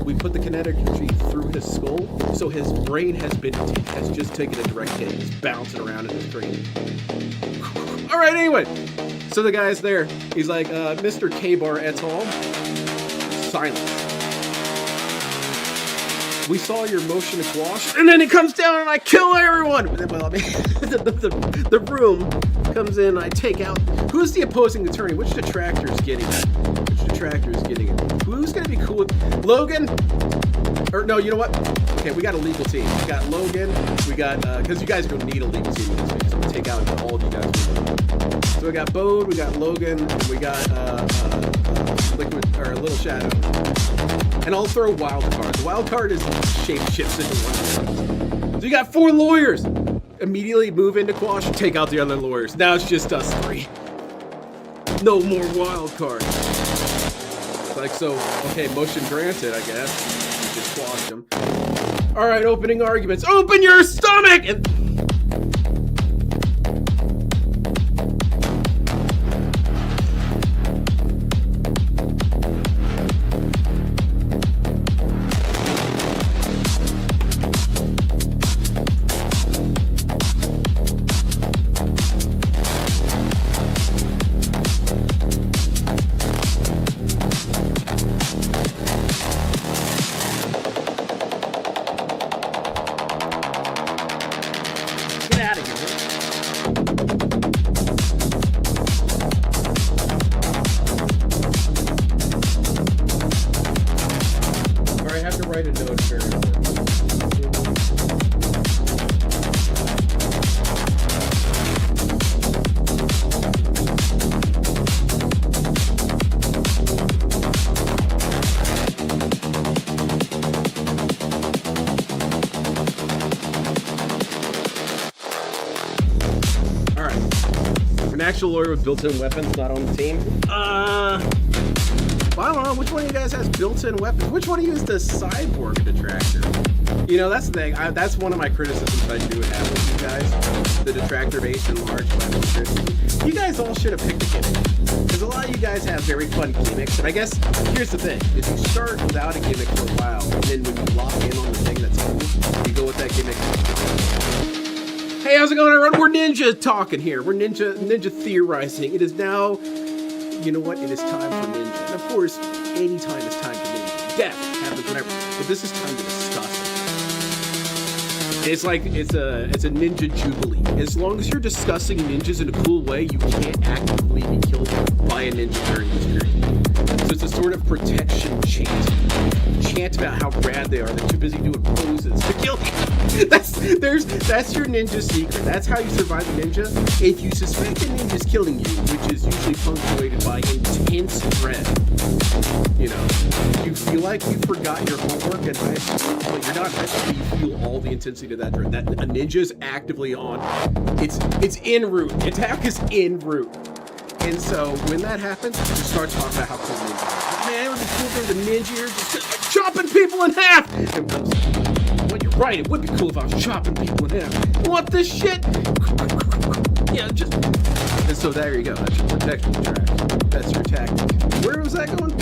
We put the kinetic energy through his skull, so his brain has just taken a direct hit. It's bouncing around in his brain. All right, anyway. So the guy's there. He's like, Mr. K-Bar et al. Silence. We saw your motion to quash, and then he comes down and I kill everyone. Well, I mean, the room comes in and I take out. Who's the opposing attorney? Which detractor is getting it? Which detractor is getting it? Who's gonna be cool with Logan? Or no, you know what? Okay, we got a legal team. We got Logan. We got because you guys are gonna need a legal team in this video. So I'm gonna take out all of you guys. So we got Bode, we got Logan, and we got Liquid or Little Shadow. And I'll throw wild card. The wild card is shape shifts into one. So you got 4 lawyers. Immediately move into quash and take out the other lawyers. Now it's just us 3. No more wild card. Like so, okay, motion granted, I guess. You just quashed them. Alright, opening arguments. Open your stomach! And actual lawyer with built-in weapons not on the team. Well, I don't know. Which one of you guys has built-in weapons? Which one of you is the cyborg detractor? You know, that's the thing. That's one of my criticisms I do have with you guys. The detractor base and large weapons. You guys all should have picked a gimmick. Because a lot of you guys have very fun gimmicks. And I guess, here's the thing. Is you start without a gimmick for a while. And then when you lock in on the thing that's cool, you go with that gimmick. Hey, how's it going, everyone? We're Ninja talking here. We're Ninja theorizing. It is now, you know what? It is time for Ninja. And of course, anytime is time for Ninja. Death happens whenever. But this is time to discuss it. It's like, it's a Ninja Jubilee. As long as you're discussing ninjas in a cool way, you can't actively be killed by a ninja during this period. So it's a sort of protection chant. Chant about how rad they are. They're too busy doing poses to kill you. That's your ninja secret. That's how you survive a ninja. If you suspect a ninja's killing you, which is usually punctuated by intense dread, you know, you feel like you forgot your homework at high school, but you're not high school. You feel all the intensity of that dread. That a ninja's actively on. It's en route. Attack is en route. And so when that happens, you start talking about how cool ninja is. Man, it would be cool if there was a ninja here just chopping people in half. And well, you're right. It would be cool if I was chopping people in half. You want this shit? Yeah, just. And so there you go. That's your protection track. That's your tactic. Where was that going?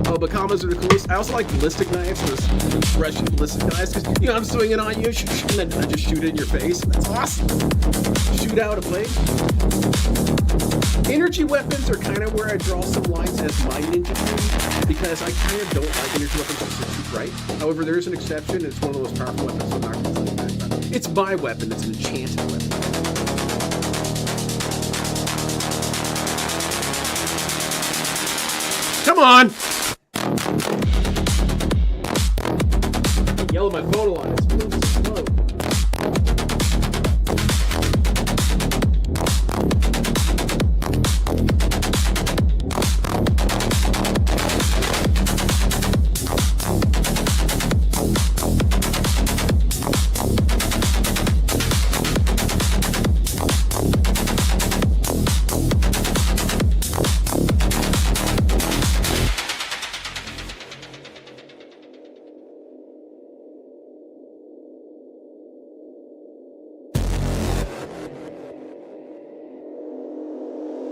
Oh, but combos are the coolest. I also like ballistic knives, those Russian ballistic knives, because, you know, I'm swinging on you, and then I just shoot it in your face. That's awesome. Shoot out a blade. Energy weapons are kind of where I draw some lines as my ninja team, because I kind of don't like energy weapons because they're too bright. However, there is an exception. It's one of the most powerful weapons, so I'm not going to say that. It's my weapon. It's an enchanted weapon. Come on! Yell at my phone a lot. It's moving so slow.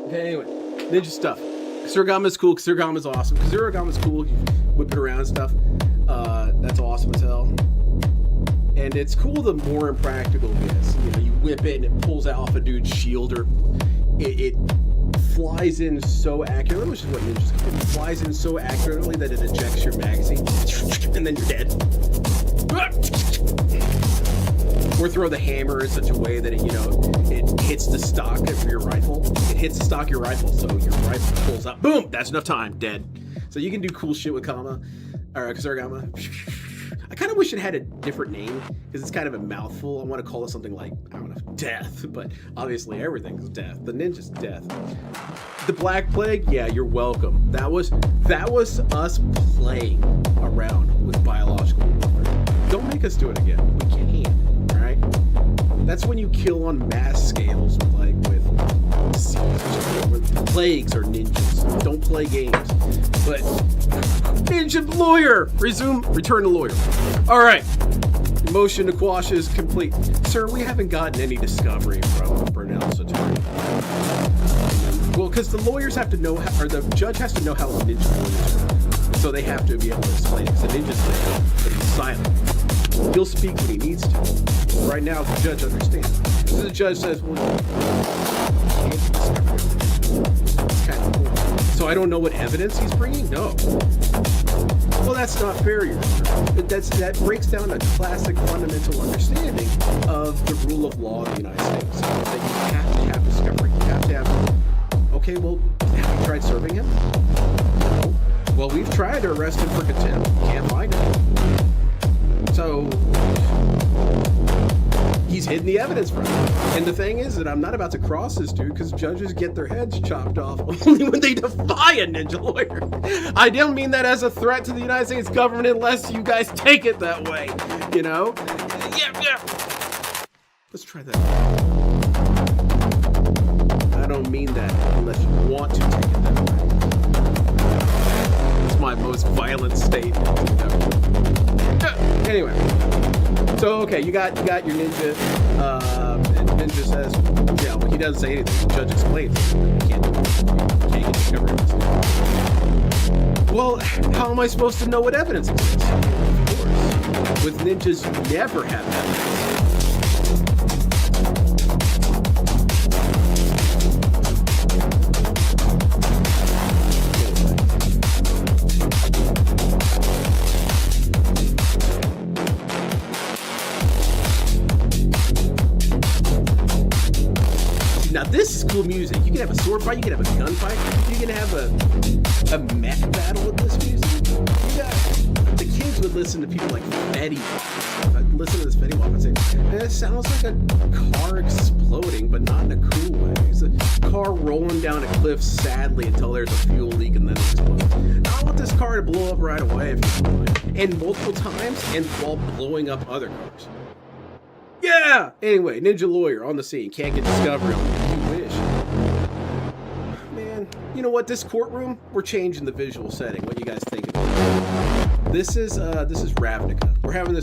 Okay, anyway, ninja stuff. Kasuragama's cool. Kasuragama's awesome. Kasuragama's cool. You whip it around and stuff. That's awesome as hell. And it's cool the more impractical it is. You know, you whip it and it pulls out off a dude's shield, or it flies in so accurately, which is what ninjas do. It flies in so accurately that it ejects your magazine, and then you're dead. Or throw the hammer in such a way that it, you know, it hits the stock of your rifle. It hits the stock of your rifle, so your rifle pulls up. Boom! That's enough time. Dead. So you can do cool shit with Kusarigama. I kind of wish it had a different name, because it's kind of a mouthful. I want to call it something like, I don't know, death. But obviously everything's death. The ninja's death. The Black Plague, yeah, you're welcome. That was us playing around with biological warfare. Don't make us do it again. We can't. That's when you kill on mass scales with plagues or ninjas. Don't play games. But ninja lawyer, return to lawyer. All right, motion to quash is complete, sir. We haven't gotten any discovery from Burnell's attorney. Well, because the lawyers have to know, or the judge has to know how ninja lawyers work, so they have to be able to explain it. Because the ninja's like, but he's silent. He'll speak when he needs to. Right now, the judge understands. So the judge says, well, it's kind of cool. So I don't know what evidence he's bringing? No. Well, that's not fair, Your Honor. That breaks down a classic fundamental understanding of the rule of law in the United States. That you have to have discovery. You have to have... Okay, well, have you tried serving him? No. Well, we've tried to arrest him for contempt. Can't find him. So he's hidden the evidence from me. And the thing is that I'm not about to cross this dude, because judges get their heads chopped off only when they defy a ninja lawyer. I don't mean that as a threat to the United States government unless you guys take it that way, you know? Yeah. Let's try that. I don't mean that unless you want to take it that way. It's my most violent state ever. Anyway, so okay, you got your ninja. And ninja says, yeah, well, he doesn't say anything. The judge explains. You can't get discovery. Well, how am I supposed to know what evidence exists? Of course, with ninjas, you never have evidence. Now this is cool music. You can have a sword fight, you can have a gunfight, you can have a mech battle with this music. The kids would listen to people like Fetty Wap. I'd listen to this Fetty Wap and say, man, it sounds like a car exploding, but not in a cool way. It's a car rolling down a cliff sadly until there's a fuel leak and then it explodes. I want this car to blow up right away if you don't mind. And multiple times, and while blowing up other cars. Yeah! Anyway, ninja lawyer on the scene. Can't get discovery on it. You wish. Man, you know what? This courtroom, we're changing the visual setting. What you guys think of it? This is Ravnica. We're having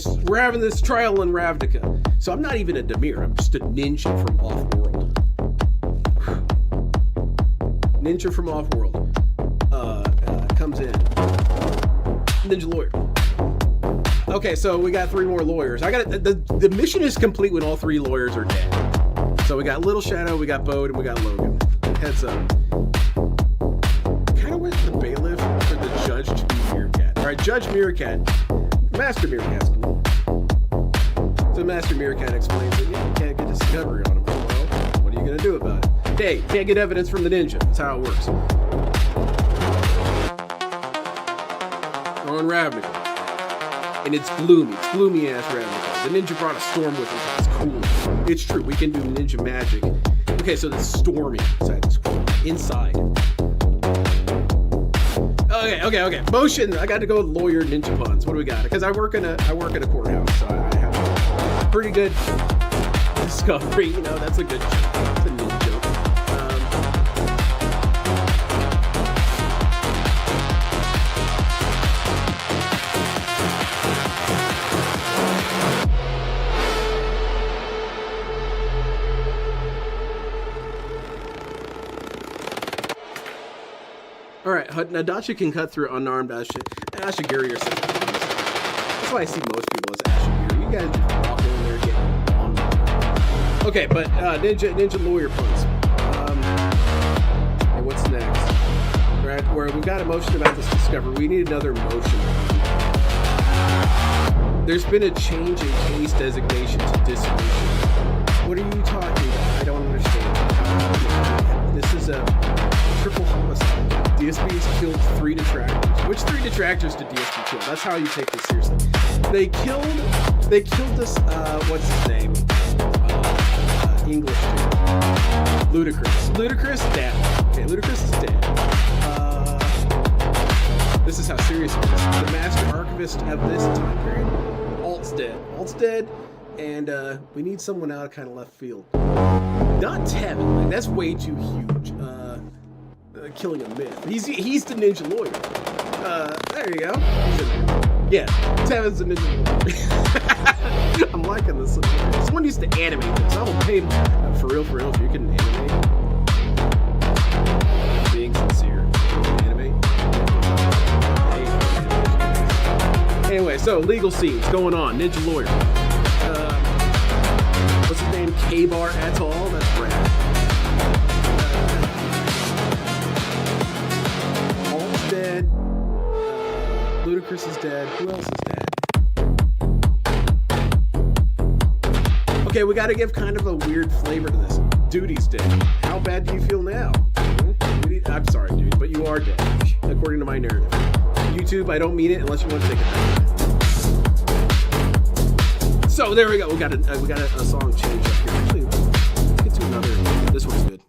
this trial in Ravnica. So I'm not even a Demir. I'm just a ninja from off-world. Ninja from off-world. Comes in. Ninja lawyer. Okay, so we got 3 more lawyers. I got the mission is complete when all 3 lawyers are dead. So we got Little Shadow, we got Bode, and we got Logan. Heads up. Kind of went the bailiff for the judge to be Meerkat. All right, Judge Meerkat, Master Meerkat's cool. So Master Meerkat explains that you can't get discovery on him. Well, what are you gonna do about it? Hey, can't get evidence from the ninja. That's how it works. On Ravnica. And it's gloomy ass Ravnica. The ninja brought a storm with him. It's cool. It's true. We can do ninja magic. Okay, so there's stormy inside this cool. Inside. Okay. Motion. I got to go with lawyer ninja puns. What do we got? Because I work in a courthouse, so I have a pretty good discovery. You know, that's a good joke. That's a ninja joke. All right, Nadachi can cut through unarmed Ashigiri or something. That's why I see most people as Ashigiri. You guys just walk in there and get on. Okay, but ninja lawyer puns. And what's next? Right, where we've got a motion about this discovery. We need another motion. There's been a change in case designation to dissolution. What are you talking about? I don't understand. This is a triple homicide. DSP's killed 3 detractors. Which 3 detractors did DSP kill? That's how you take this seriously. They killed this, what's his name? English dude. Ludacris. Ludacris dead. Okay, Ludacris is dead. This is how serious it is. The master archivist of this time period. Alt's dead. And we need someone out of kind of left field. Not Tevin. Like, that's way too huge. Killing a myth. He's the ninja lawyer. There you go. Yeah, Tevin's the ninja lawyer. I'm liking this. Someone needs to animate this. I will pay for real if you can animate. Being sincere. Animate. Anyway, so legal scenes going on. Ninja lawyer. What's his name? K-Bar et al. That's rad. Dead. Ludacris is dead. Who else is dead? Okay, we gotta give kind of a weird flavor to this. Duty's dead. How bad do you feel now? I'm sorry, dude, but you are dead, according to my narrative. YouTube, I don't mean it unless you want to take it back. So there we go. We got a song change up here. Actually, let's get to another. This one's good.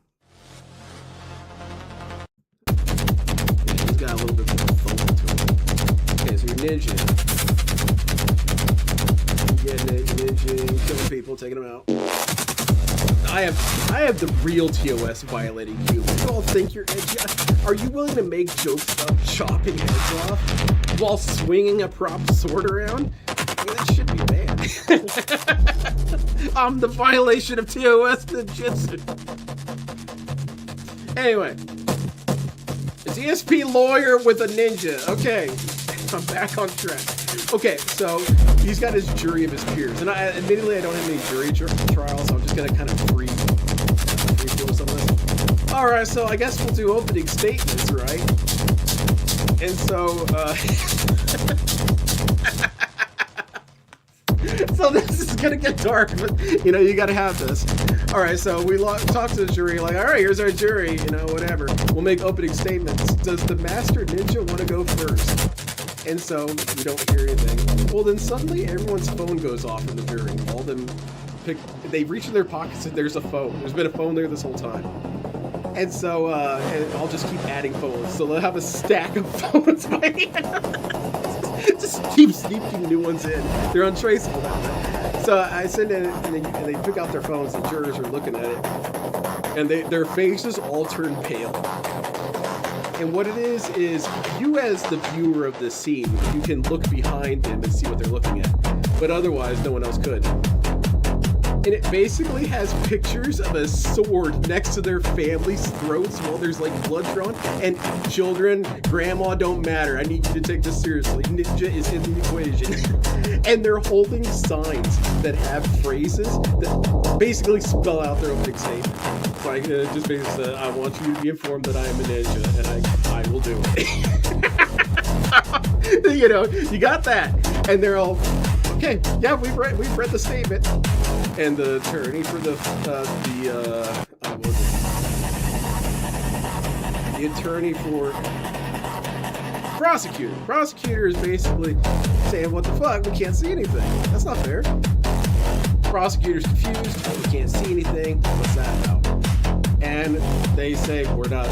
Got a little bit more fun to it. Okay, so you're ninja. You're getting it, ninja, killing people, taking them out. I have the real TOS violating you. You all think you're edgy. Are you willing to make jokes about chopping heads off while swinging a prop sword around? I mean, that should be banned. The violation of TOS ninjutsu. Anyway. DSP lawyer with a ninja. Okay, I'm back on track. Okay, so he's got his jury of his peers, and admittedly I don't have any jury trials, so I'm just gonna kind of free flow some of this. All right, so I guess we'll do opening statements, right? And so, so this is gonna get dark, but you know you gotta have this. All right, so we talk to the jury, like, all right, here's our jury, you know, whatever. We'll make opening statements. Does the master ninja want to go first? And so we don't hear anything. Well, then suddenly everyone's phone goes off in the jury. All of them they reach in their pockets and there's a phone. There's been a phone there this whole time. And so and I'll just keep adding phones. So they'll have a stack of phones by hand. Just keep sneaking new ones in. They're untraceable now. So I send in and they pick out their phones. The jurors are looking at it, and their faces all turn pale. And what it is you as the viewer of this scene, you can look behind them and see what they're looking at. But otherwise, no one else could. And it basically has pictures of a sword next to their family's throats while there's like blood drawn. And children, grandma don't matter. I need you to take this seriously. Ninja is in the equation. And they're holding signs that have phrases that basically spell out their opening statement. It's like, just basically said, I want you to be informed that I am a ninja, and I will do it. You know, you got that. And they're all, okay, yeah, we've read the statement. And the attorney for the attorney for prosecutor. Prosecutor is basically saying, what the fuck? We can't see anything. That's not fair. Prosecutor's confused. We can't see anything. What's that about? And they say, we're not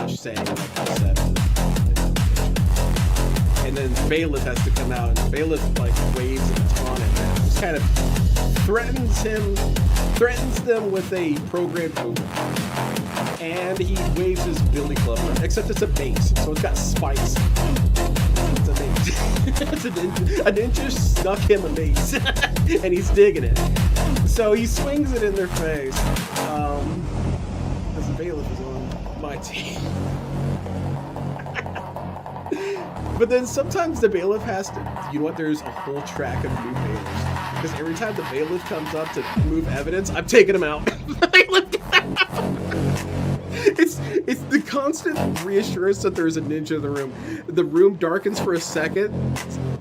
saying like I said. And then bailiff has to come out, and the bailiff like waves a baton at them. Just kind of threatens them with a programmed movement. And he waves his billy club, except it's a base, so it's got spikes. It's a mace. It's a ninja stuck him a mace, and he's digging it. So he swings it in their face. Because the bailiff is on my team. But then sometimes the bailiff has to, you know what, there's a whole track of new bailiffs. Because every time the bailiff comes up to move evidence, I'm taking him out. It's the constant reassurance that there's a ninja in the room. The room darkens for a second,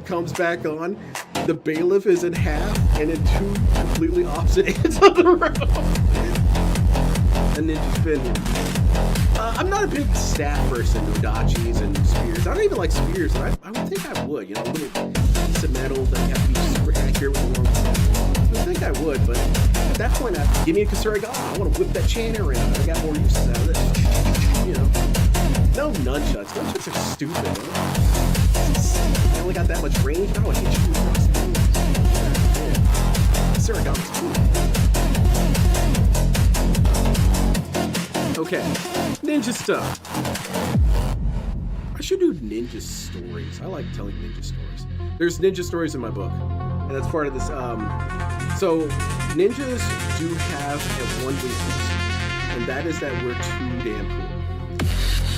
comes back on. The bailiff is in half and in two completely opposite ends of the room. And ninja spin. I'm not a big stat person, no dodgies and spears. I don't even like spears. I would think I would, you know, a little piece of metal that have to be super accurate with the long time. I would think I would, but at that point, give me a Kasura. I want to whip that chain around. I got more use out of it. You know, no nunchucks. Nunchucks are stupid. Right? I only got that much range. I don't hit you across the room. Kasura cool. Okay, ninja stuff. I should do ninja stories. I like telling ninja stories. There's ninja stories in my book, and that's part of this. So ninjas do have one weakness, and that is that we're too damn cool.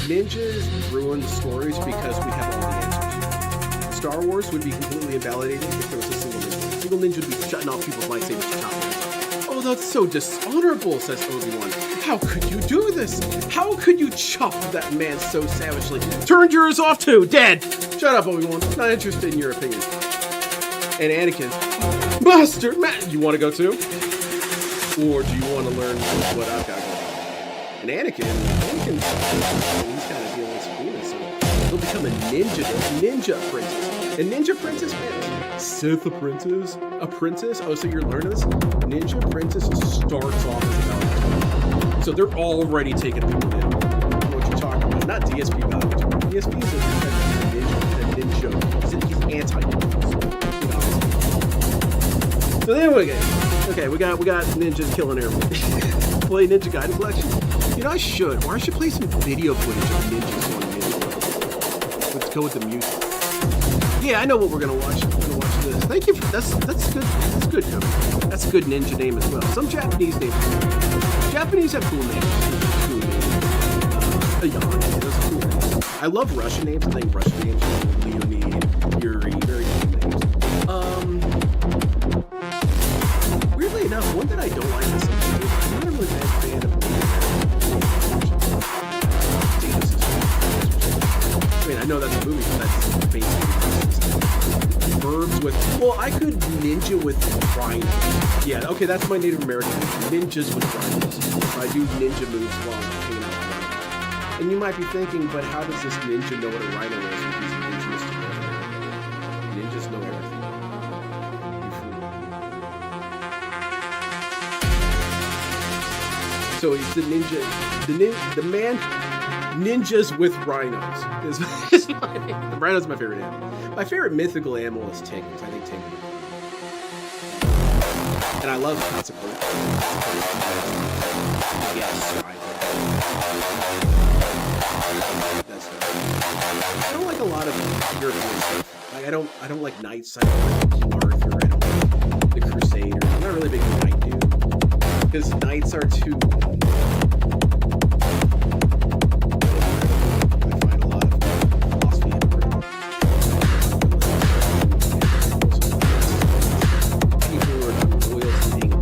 Ninjas ruin the stories because we have all the answers. Star Wars would be completely invalidated if there was a single ninja. A single ninja would be shutting off people's lightsabers to top. Oh, that's so dishonorable, says Obi-Wan. How could you do this? How could you chop that man so savagely? Turned yours off too, dead! Shut up, Obi-Wan. Not interested in your opinion. And Anakin, Master, you want to go too? Or do you want to learn what I've got going on? And Anakin's he's kind of dealing with Sabrina, so he'll become a ninja princess. And ninja princess, man, Sith apprentice? Oh, so you're learning this? Ninja princess starts off as a Valkyrie. So they're already taking people down. What you're talking about? Not DSP Valkyrie. DSP is a ninja. He's anti-ninja. So there we go. Okay, we got ninjas killing everyone. Play Ninja Gaiden Collection. You know, I should play some video footage of ninjas on Ninja. Let's go with the music. Yeah, I know what we're gonna watch. We're gonna watch this. Thank you for that's good. That's good. That's a good ninja name as well. Some Japanese names. Japanese have cool names. Those are cool names. I love Russian names. I think Russian names, Leonid, Yuri, very cool names. Weirdly enough, one that I don't like is I'm not a really big fan of I mean, I know that's a movie, but that's basically verbs with. Well, I could ninja with rhinos. Yeah, okay, that's my Native American. Ninjas with rhinos. I do ninja moves while I'm hanging out with rhinos. And you might be thinking, but how does this ninja know what a rhino is if he's indigenous to North America? Ninjas know everything. So he's the ninja, the man. Ninjas with rhinos is my name. The rhino's my favorite animal. My favorite mythical animal is tigers. I think tigers. And I love consequence. Yes, I don't like a lot of European stuff. Like I don't like knights. I don't like Arthur. I don't like the Crusaders. I'm not not really a big knight dude. Because knights are too... I find a lot of philosophy in people who are not loyal to being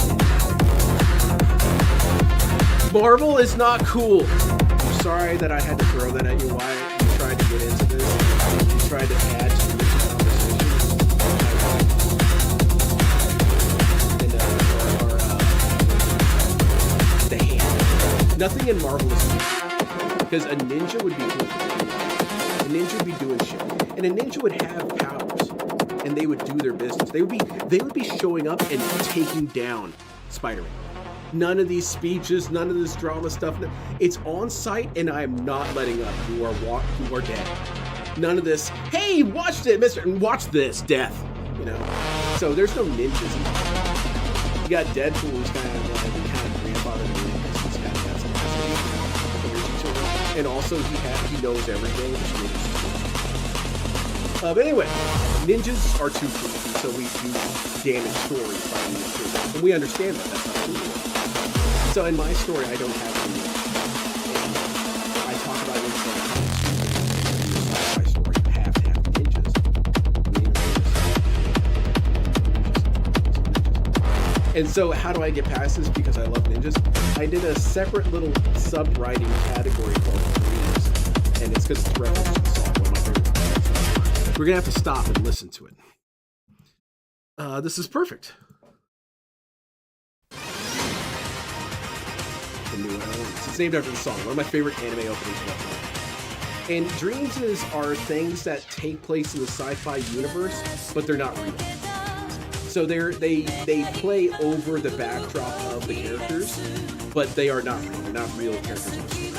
Marvel is not cool. I'm sorry that I had to throw that at you, Wyatt. You tried to get into this. You tried to add to the conversation. And, the hand. Nothing in Marvel is cool. Because a ninja would be cool. A ninja would be doing shit. And a ninja would have powers. And they would do their business. They would be showing up and taking down Spider-Man. None of these speeches, none of this drama stuff. It's on site, and I am not letting up. You are dead. None of this. Hey, watch it, Mister, and watch this death. You know. So there's no ninjas. You got Deadpool, who's kind of grandfather to me because he's kind of got some energy to him, and also he knows everything. But anyway, ninjas are too cool, so we do damage stories by ninjas, and we understand that that's not cool. So in my story, I don't have any. I talk about ninjas. In my story, you have to have ninjas. And so how do I get past this? Because I love ninjas. I did a separate little sub-writing category called dreams, and it's because it's reference to the song, one of my favorite songs. We're gonna have to stop and listen to it. This is perfect. It's named after the song, one of my favorite anime openings of all time. And dreams are things that take place in the sci-fi universe, but they're not real. So they play over the backdrop of the characters, but they are not real. They're not real characters in the story.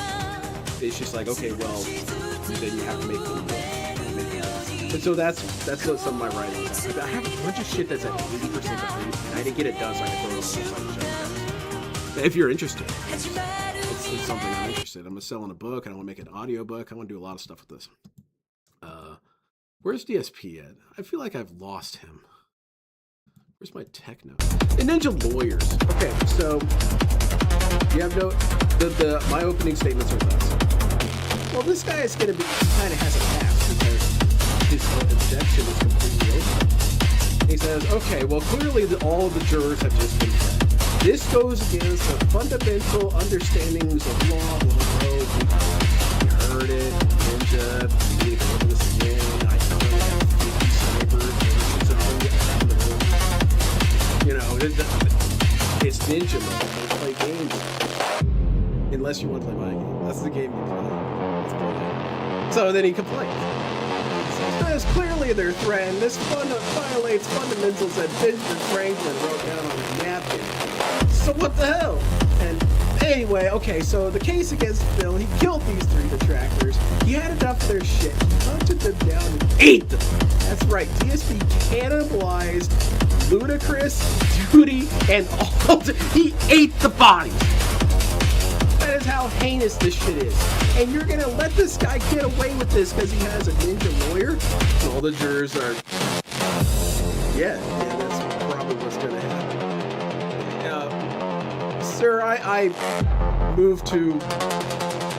It's just like, okay, well, then you have to make them real. And so that's what some of my writing is. I have a bunch of shit that's at 80% complete, and I didn't get it done, so I can throw it on the side and show you guys. If you're interested. It's something I'm interested in. I'm selling a book. I want to make an audio book. I want to do a lot of stuff with this. Where's DSP at? I feel like I've lost him. Where's my techno? The Ninja Lawyers. Okay, so you have my opening statements are thus. Well, this guy is going to be, he kind of has a pass because his objection is completely open. He says, okay, well, clearly all of the jurors have just been fed. This goes against the fundamental understandings of law. We heard it, Ninja, we need to go over this again. I don't have 50 cyber versions of you know, it's Ninja mode. Don't play games. Unless you want to play my game. That's the game you play. Let's play that. So then he complains. Says clearly their threat, and this violates fundamentals that Benjamin Franklin wrote down on a napkin. So what the hell? And anyway, okay, so the case against Phil, he killed these 3 detractors. He had enough of their shit. He hunted them down and ate them. That's right, DSP cannibalized Ludacris, Duty, and all. He ate the bodies. That is how heinous this shit is. And you're gonna let this guy get away with this because he has a ninja lawyer? And all the jurors are... Yeah, that's probably what's gonna happen. Sir, I moved to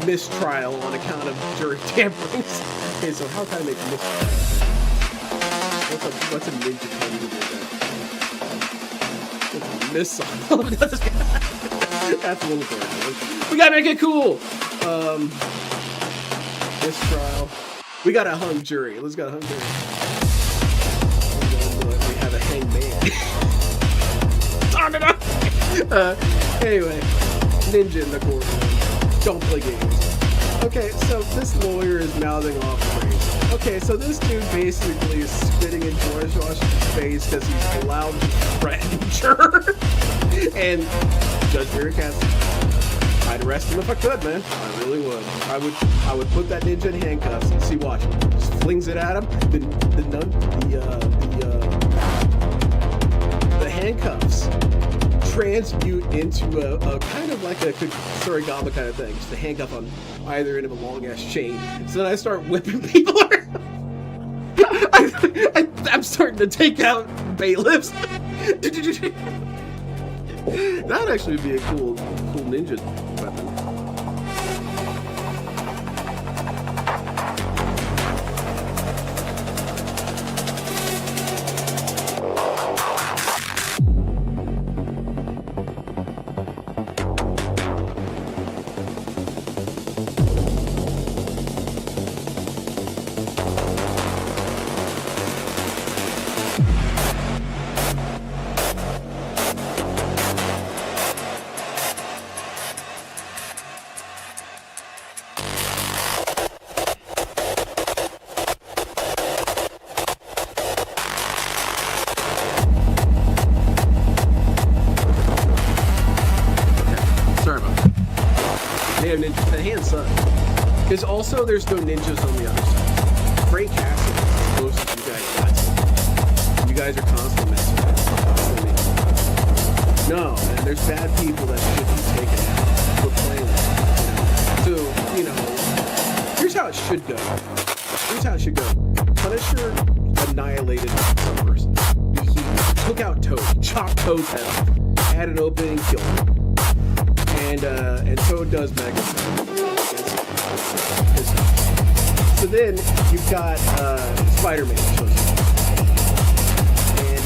mistrial on account of jury tamperings. Okay, so how can I make mistrial? What's a ninja can do with that? Missile. That's a little bit. We gotta make it cool. Mistrial. We got a hung jury. Let's go hung jury. We have a hangman. Anyway, ninja in the courtroom. Don't play games. Okay, so this lawyer is mouthing off praise. Okay, so this dude basically is spitting in George Washington's face because he's allowed to threaten juror. And Judge Barry Castle, I'd arrest him if I could, man. I really would. I would put that ninja in handcuffs and see, watch. Just flings it at him. The handcuffs transmute into a kind of like a Surigama kind of thing. Just a handcuff on either end of a long ass chain. So then I start whipping people around. I'm starting to take out bailiffs. That'd actually be a cool ninja weapon. Sorry about that. They have ninjas. The hand sucks. Because also there's no ninjas on the other side. Frank Castle is as close as you guys got to. You guys are constantly messing with it. No, man, there's bad people that should be taken out for playing with it. So, here's how it should go. Here's how it should go. Punisher annihilated one person. He took out Toad, chopped Toad's head off, had an opening, killed him. And Toad does Mega. So then you've got Spider-Man shows up. And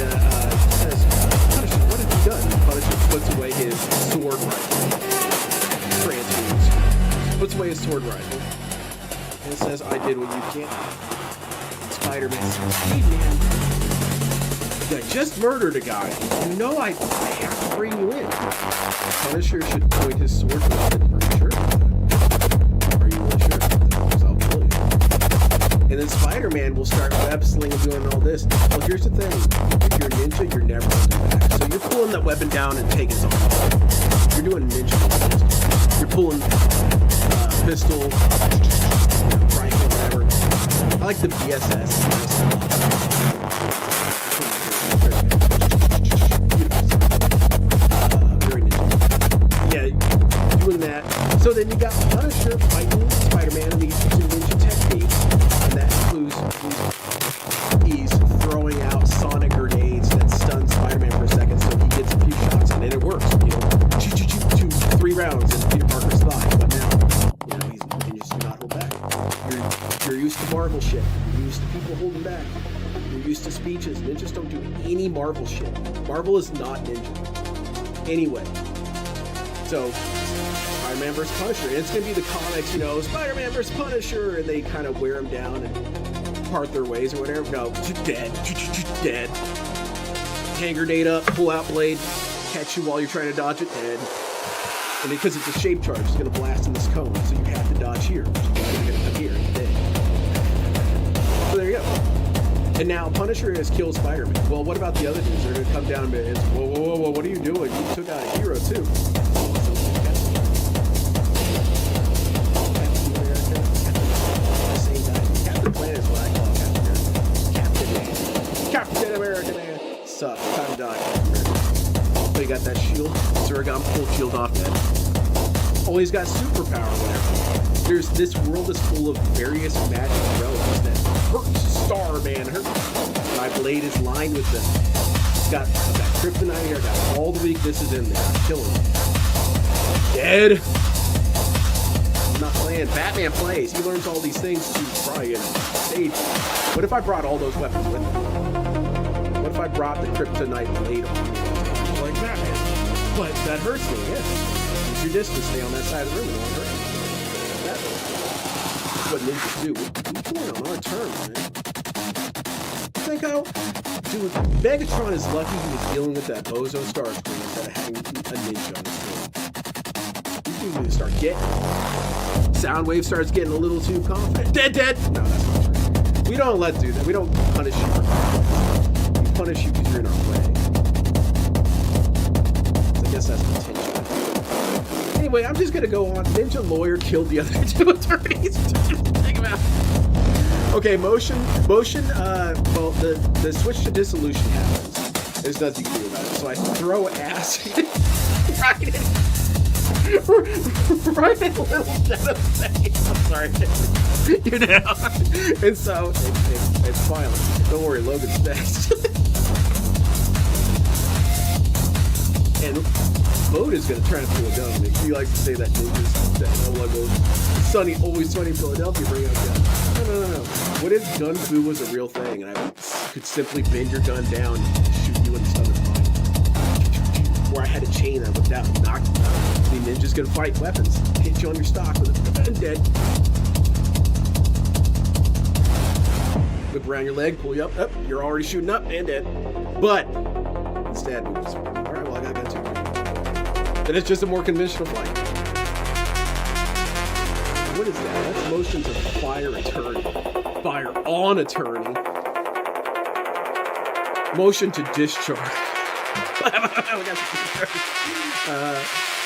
says, Punisher, what have you done? Punisher puts away his sword rifle. Transfers. Puts away his sword rifle. And says, I did what you can't. Spider-Man says, hey man, I just murdered a guy. You know I have to bring you in. Punisher should point his sword weapon. Are you sure? Are you really sure? Because I'll kill you. And then Spider-Man will start web slinging, doing all this. Well, here's the thing. If you're a ninja, you're never going to do that. So you're pulling that weapon down and taking something off. You're doing ninja moves. You're pulling pistol, rifle, whatever. I like the BSS. Doing that. So then you got Punisher fighting Spider-Man and these ninja techniques, and that includes he's throwing out sonic grenades that stun Spider-Man for a second, so he gets a few shots in, and it works. 3 rounds in Peter Parker's thigh. But now, he's ninjas do not hold back. You're used to Marvel shit. You're used to people holding back. You're used to speeches. Ninjas don't do any Marvel shit. Marvel is not ninja. Anyway. So, Spider-Man vs. Punisher. And it's going to be the comics, Spider-Man vs. Punisher, and they kind of wear him down and part their ways or whatever. No, dead. Dead. Hand grenade up, pull out blade, catch you while you're trying to dodge it, dead. And because it's a shape charge, it's going to blast in this cone, so you have to dodge here. Which is why you're going to come here, and dead. So there you go. And now Punisher has killed Spider-Man. Well, what about the other dudes? They're going to come down and whoa, what are you doing? You took out a hero, too. Captain America, man. Sucks. Time to die. But he got that shield. Zuragon pulled shield off dead. Oh, he's got superpower, whatever. This world is full of various magic relics that hurt Starman. My blade is lined with them. It's got that kryptonite here. Got all the weaknesses in there. Kill him. Dead. I'm not playing. Batman plays. He learns all these things to try and save. What if I brought all those weapons with me? What if I brought the kryptonite blade on me? Like Batman. But that hurts me, yeah. Use your distance, stay on that side of the room, it won't hurt. That's what ninjas do. We're playing on our terms, man. Think how... Dude, Megatron is lucky he was dealing with that bozo star screen instead of having a ninja on the screen. These dudes need to start getting... Soundwave starts getting a little too confident. Dead! No, that's not true. We don't do that. We don't punish you for that. We punish you because you're in our way. So I guess that's potential. Anyway, I'm just gonna go on. Ninja lawyer killed the other 2 attorneys. Think about it. Okay, motion. Well, the switch to dissolution happens. There's nothing you can do about it. So I throw acid right in little Jenna's face. I'm sorry. And so it's violent. Don't worry, Logan's next. And Bode is going to try to pull a gun on me. He likes to say that ninjas, sunny, always sunny in Philadelphia, bring out gun. No. What if gun fu was a real thing and I could simply bend your gun down and shoot you in the stomach? Or I had a chain I whipped out and knocked you out. The ninja's going to fight weapons, hit you on your stock with it, and dead. Whip around your leg, pull you up, you're already shooting up and dead. But instead, we just, all right, well, I got gun too. Then it's just a more conventional fight. What is that? That's motion to fire attorney. Fire on attorney. Motion to discharge.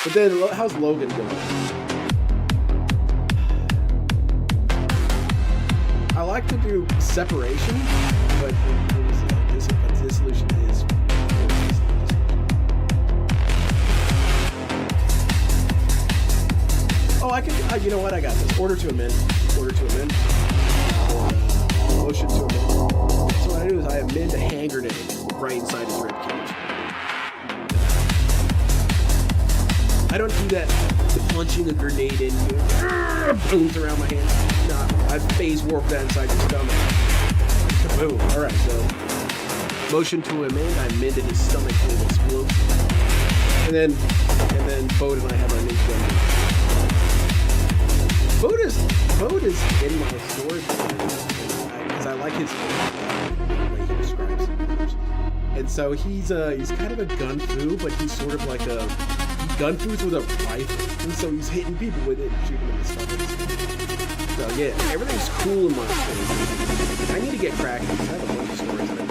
But then, how's Logan going? I like to do separation, but this solution is. Oh, I can. You know what? I got this. Order to amend. Order to amend. Motion to amend. So what I do is I amend a hand grenade right inside his rib cage. I don't do that punching a grenade in here. Booms around my hand. No, I phase warp that inside your stomach. Kaboom. Alright, so motion to amend, I amended his stomach and it explodes. And then Bode and I have our new gun. Bode is in my story because I like his the way he describes it. And so he's kind of a gun fu, but he's sort of like a gun fus with a rifle, and so he's hitting people with it and shooting them in the stomach. So yeah, everything's cool in my story. I need to get cracking because I have a bunch of stories that I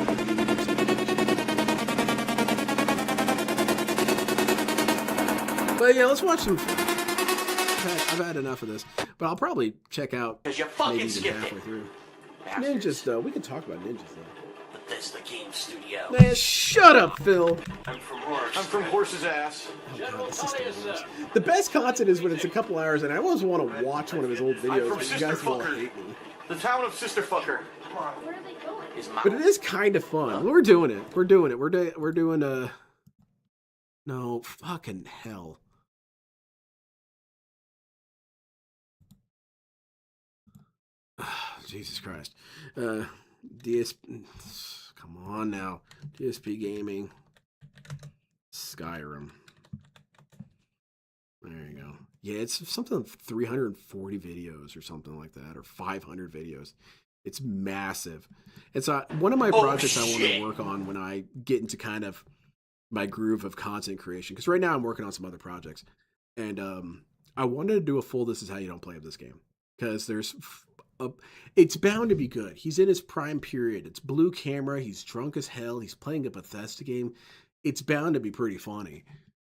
But yeah, let's watch some. I've had enough of this, but I'll probably check out Because you fucking maybe even skipped halfway it. through. Bastards. Ninjas though, we can talk about ninjas though. Bethesda Game Studio. Man, shut up, Phil. I'm from Horse's ass. Oh, God, this is the worst. The best content is when it's a couple hours, and I always want to watch one of his old videos, from but you Sister guys will Fucker. hate me. The town of Sister Fucker. Where are they going? His mouth. But it is kind of fun. We're doing it. We're doing no, fucking hell. Jesus Christ. DSP. Come on now. DSP Gaming. Skyrim. There you go. Yeah, it's something like 340 videos or something like that, or 500 videos. It's massive. It's one of my projects I want to work on when I get into kind of my groove of content creation. Because right now I'm working on some other projects. And I wanted to do a full This Is How You Don't Play of this game. Because it's bound to be good. He's in his prime period. It's blue camera. He's drunk as hell. He's playing a Bethesda game. It's bound to be pretty funny.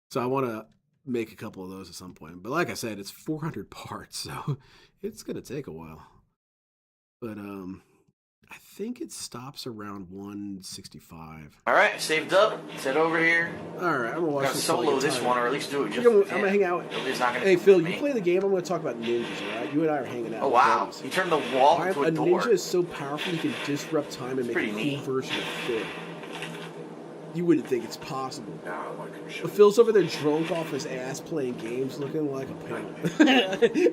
So I want to make a couple of those at some point. But like I said, it's 400 parts, so it's going to take a while. But I think it stops around 165. All right, saved up. Set over here. All right, I'm going to watch Gotta solo this one, or at least do it just. I'm going to hang out. Nobody's not gonna Hey, Phil, me. you play the game. I'm going to talk about ninjas, all right? You and I are hanging out. Oh, wow. Buddies. You turned the wall into a door. Ninja is so powerful, you can disrupt time and make a Pretty cool neat. version of Phil. You wouldn't think it's possible. Now I can show But Phil's over there drunk off his ass playing games, looking like a pimp.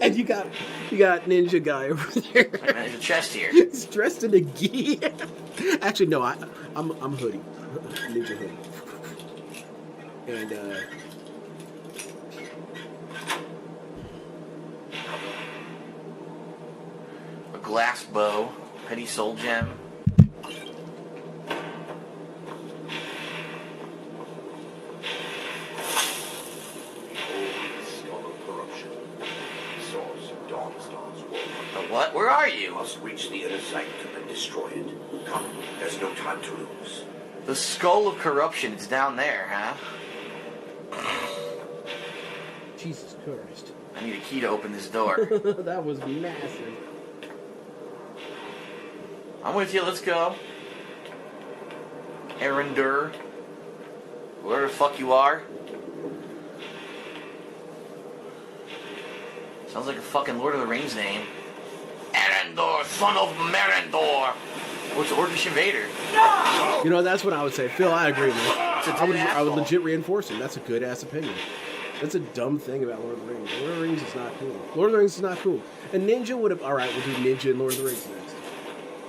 And you got Ninja Guy over there. There's a chest here. He's dressed in a gi. Actually, no, I'm hoodie, Ninja hoodie, and A glass bow. Petty soul gem. Skull of corruption. Source of Dawnstar's war. The what? Where are you? Must reach the inner sanctum and destroy it. Come, there's no time to lose. The skull of corruption. It's down there, huh? Jesus Christ, I need a key to open this door. that was massive. I'm with you. Let's go. Erender. Where the fuck you are. Sounds like a fucking Lord of the Rings name. Erendor, son of Merendor. What's Orcish Invader? You know, that's what I would say. Phil, I agree, man. I would legit reinforce him. That's a good ass opinion. That's a dumb thing about Lord of the Rings. Lord of the Rings is not cool. Lord of the Rings is not cool. A ninja would have. All right, we'll do ninja and Lord of the Rings next.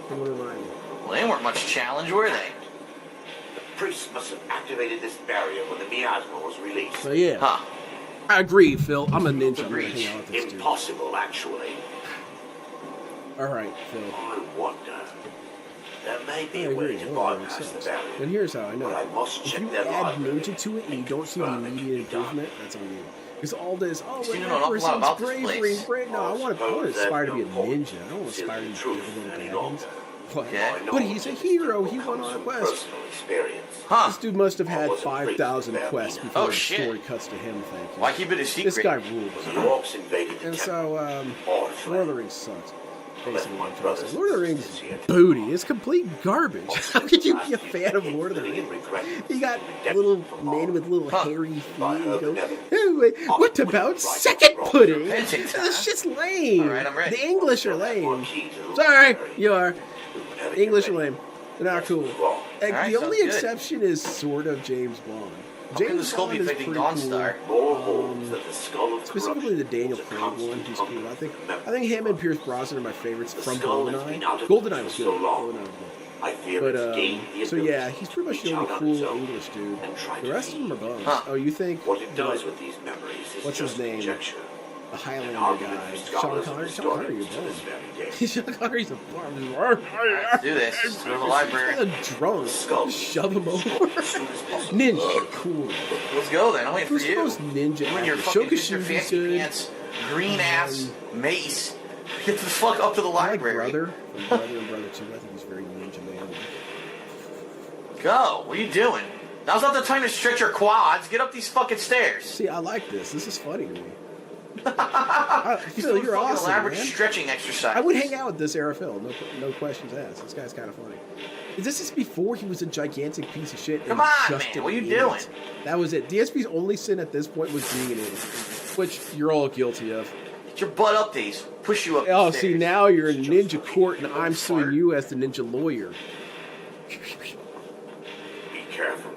What remind me? Well, they weren't much challenge, were they? The priest must have activated this barrier when the miasma was released. So yeah, Huh. I agree, Phil. I'm a ninja. The I'm gonna breach, hang out with this dude. impossible, actually. All right, Phil. I wonder. There may be I a way agree. to Lord of the bypass Rings the sucks. barrier. And here's how I know. But I must If check you their add library ninja to it and you don't see the confirm it can immediate be done. improvement, that's on you. Because all this, oh, You look know at an that awful lot person's about this bravery, place. brave. No, I want suppose Aspire to be a there's no point ninja. I don't want concealing Aspire to be the truth different than any dragons. longer. But, Okay. I know but he's a this hero. He comes went on a from quest. personal experience. Huh. This dude must have I had wasn't 5,000 pleased with quests that before Oh, the shit. story cuts to him, thank you. Why keep it a secret? This guy rules. The orcs invaded the And temple. so, All Lord of the fled. Rings sucks. Let Basically, my what I'm trying to say. brothers Lord of the and Rings sisters is here booty. It's complete garbage. How could you be a fan of Lord of the Feeling Rings? regret You got for little redemption man from with little Huh. hairy feet. I And heard go, the devil. anyway, what Right, about right, second wrong. pudding? Painting time. This shit's lame. All right, I'm ready. The English are Still have lame. more keys to the Sorry, library. you are. Better get English are ready. lame. They're not cool. Wrong. And All right, the only sounds good. exception is sort of James Bond. How can the James skull Bond be is affecting pretty Dawnstar? More holes that the skull of Specifically the corruption Daniel holds a Craig one, constant he's cool. complement. I think him and Pierce Brosnan are my favorites The from skull has been out GoldenEye. of GoldenEye use was for good. so long. GoldenEye was good. I fear But it's gained the so ability yeah, he's pretty much to the reach only out on cool its own English dude. and try The to rest of them are lead. bums. Huh. Oh, you think What it does what, with these memories is what's his just name? conjecture. the An Highlander argument guy, for Sean scholars Connery? and Sean Connery, historians to you're this bum. very day. Sean Connery's a bum. Let's do this. Let's go to the library. He's a drunk. Skull. Just shove him over. As soon as possible. Ninja, cool. Let's go then. I'm waiting for Who's the you. most ninja You and your actor? fucking Mr. Shokashi's Fancy good. Pants, green ass mace. Get the fuck up to the I like library. Brother from Brother and Brother 2. I think he's very ninja man. Go. What are you doing? Now's not the time to stretch your quads. Get up these fucking stairs. See, I like this. This is funny to me. He's Phil, doing you're fucking awesome, elaborate man. stretching exercise. I would hang out with this era Phil. No questions asked. This guy's kind of funny. This is before he was a gigantic piece of shit. Come and on, just man, an what are you idiot. doing? That was it. DSP's only sin at this point was being an idiot, which you're all guilty of. Get your butt up these. Push you up Oh, the see, stairs. now you're in ninja court, and I'm suing Fart. you as the ninja lawyer. Be careful.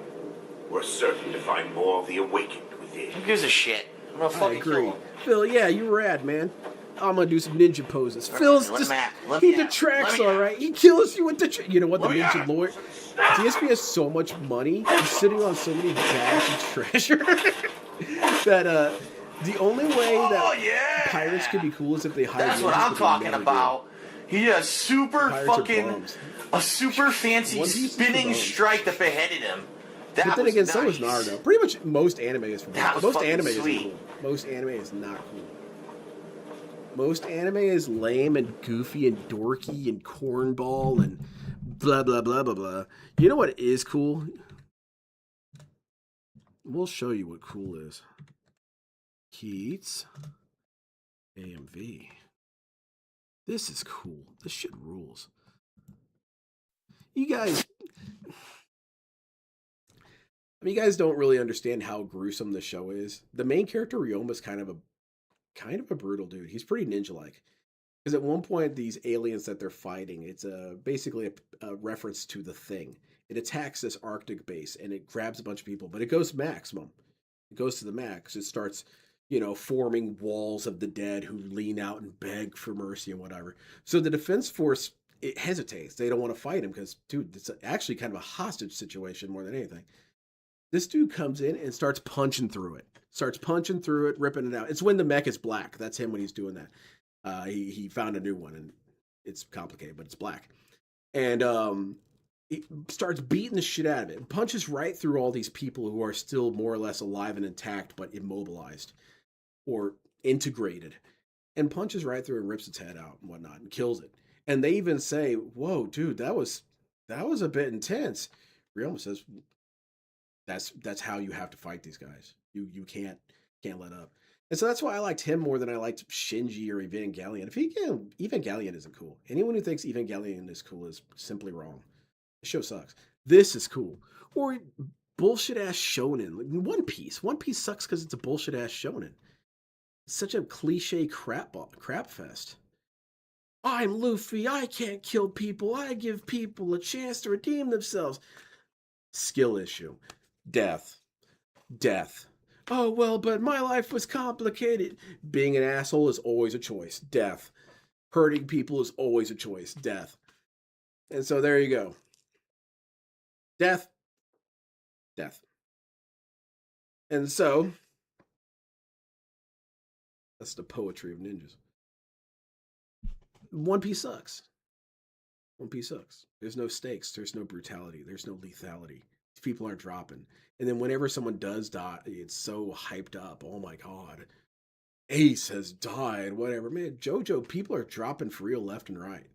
We're certain to find more of the awakened within. Who gives a shit? I'm gonna I fucking kill agree. him. Phil, yeah, you're rad, man. I'm gonna do some ninja poses. Phil's let just, him out. Let he me out. detracts, Let me all out. right. He kills you with the, you know what, the Let me ninja out. lawyer. DSP has so much money. He's sitting on so many bags of treasure that the only way Oh that yeah. pirates could be cool is if they hired That's what ninjas, I'm but they talking never about. He has super Pirates are fucking bums. a super fancy One Piece is spinning bums. strike that beheaded him. That Did. But then was again, so nice. is Naruto. Pretty much most anime is from That was most fucking anime sweet. isn't cool. Most anime is not cool. Most anime is lame and goofy and dorky and cornball and blah blah blah blah blah. You know what is cool? We'll show you what cool is. Keats AMV. This is cool. This shit rules. You guys, you guys don't really understand how gruesome the show is. The main character Ryoma is kind of a brutal dude. He's pretty ninja-like. Because at one point, these aliens that they're fighting, it's basically a reference to the Thing. It attacks this Arctic base and it grabs a bunch of people, but it goes maximum. It goes to the max. It starts, forming walls of the dead who lean out and beg for mercy and whatever. So the defense force, it hesitates. They don't want to fight him because, dude, it's actually kind of a hostage situation more than anything. This dude comes in and starts punching through it. Ripping it out. It's when the mech is black. That's him when he's doing that. He found a new one, and it's complicated, but it's black. And he starts beating the shit out of it. And punches right through all these people who are still more or less alive and intact, but immobilized or integrated. And punches right through and rips its head out and whatnot and kills it. And they even say, "Whoa, dude, that was a bit intense." Ryoma says, That's how you have to fight these guys. You can't let up. And so that's why I liked him more than I liked Shinji or Evangelion. Evangelion isn't cool. Anyone who thinks Evangelion is cool is simply wrong. The show sucks. This is cool. Or bullshit ass shonen. Like One Piece. One Piece sucks because it's a bullshit ass shonen. It's such a cliche crap fest. I'm Luffy. I can't kill people. I give people a chance to redeem themselves. Skill issue. death, death. Oh, well, but my life was complicated. Being an asshole is always a choice. Death. Hurting people is always a choice. Death. And so there you go. Death. Death. And so, that's the poetry of ninjas. One Piece sucks. One Piece sucks. There's no stakes. There's no brutality. There's no lethality. People aren't dropping. And then whenever someone does die, it's so hyped up. Oh my God. Ace has died. Whatever. Man, JoJo, people are dropping for real left and right.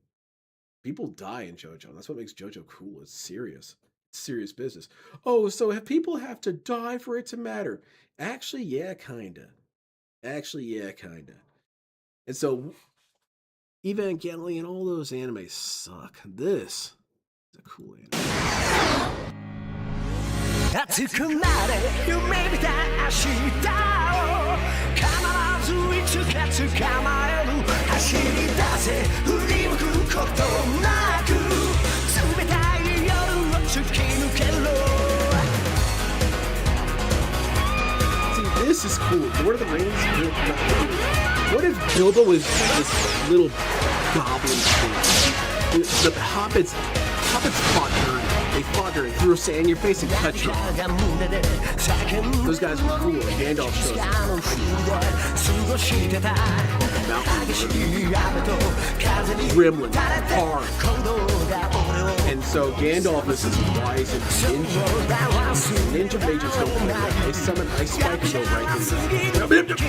People die in JoJo. That's what makes JoJo cool. It's serious. It's serious business. Oh, so if people have to die for it to matter? Actually, yeah, kinda. Actually, yeah, kinda. And so Evangelion, all those animes suck. This is a cool anime. 熱くなれ夢見た明日を必ずいつか捕まえる走り出せ振り向くことなく冷たい夜を突き抜けろ See, this is cool. Lord of the Rings is not cool. What if Bilbo was this little goblin thing? The hobbits fought dirty. They fought dirty, threw sand in your face and cut you. Those guys were cool. Gandalf shows up. Gremlin, hard. And so Gandalf is this wise and ninja. Ninja mages don't play that. They summon ice spike and go right through.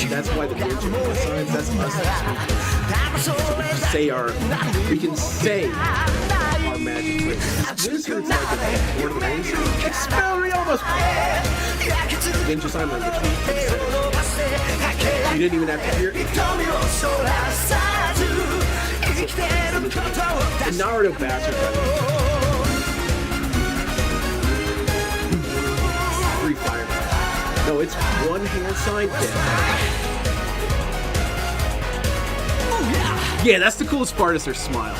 That's why the ninja signs, that's us. So we can say our magic tricks. Wizards like in Lord of the Rings. Expelliarmus! Ninja sign language. You didn't even have to hear it. The Naruto bastard. Free fire. No, it's one hand sign death. Yeah, that's the coolest part is their smile.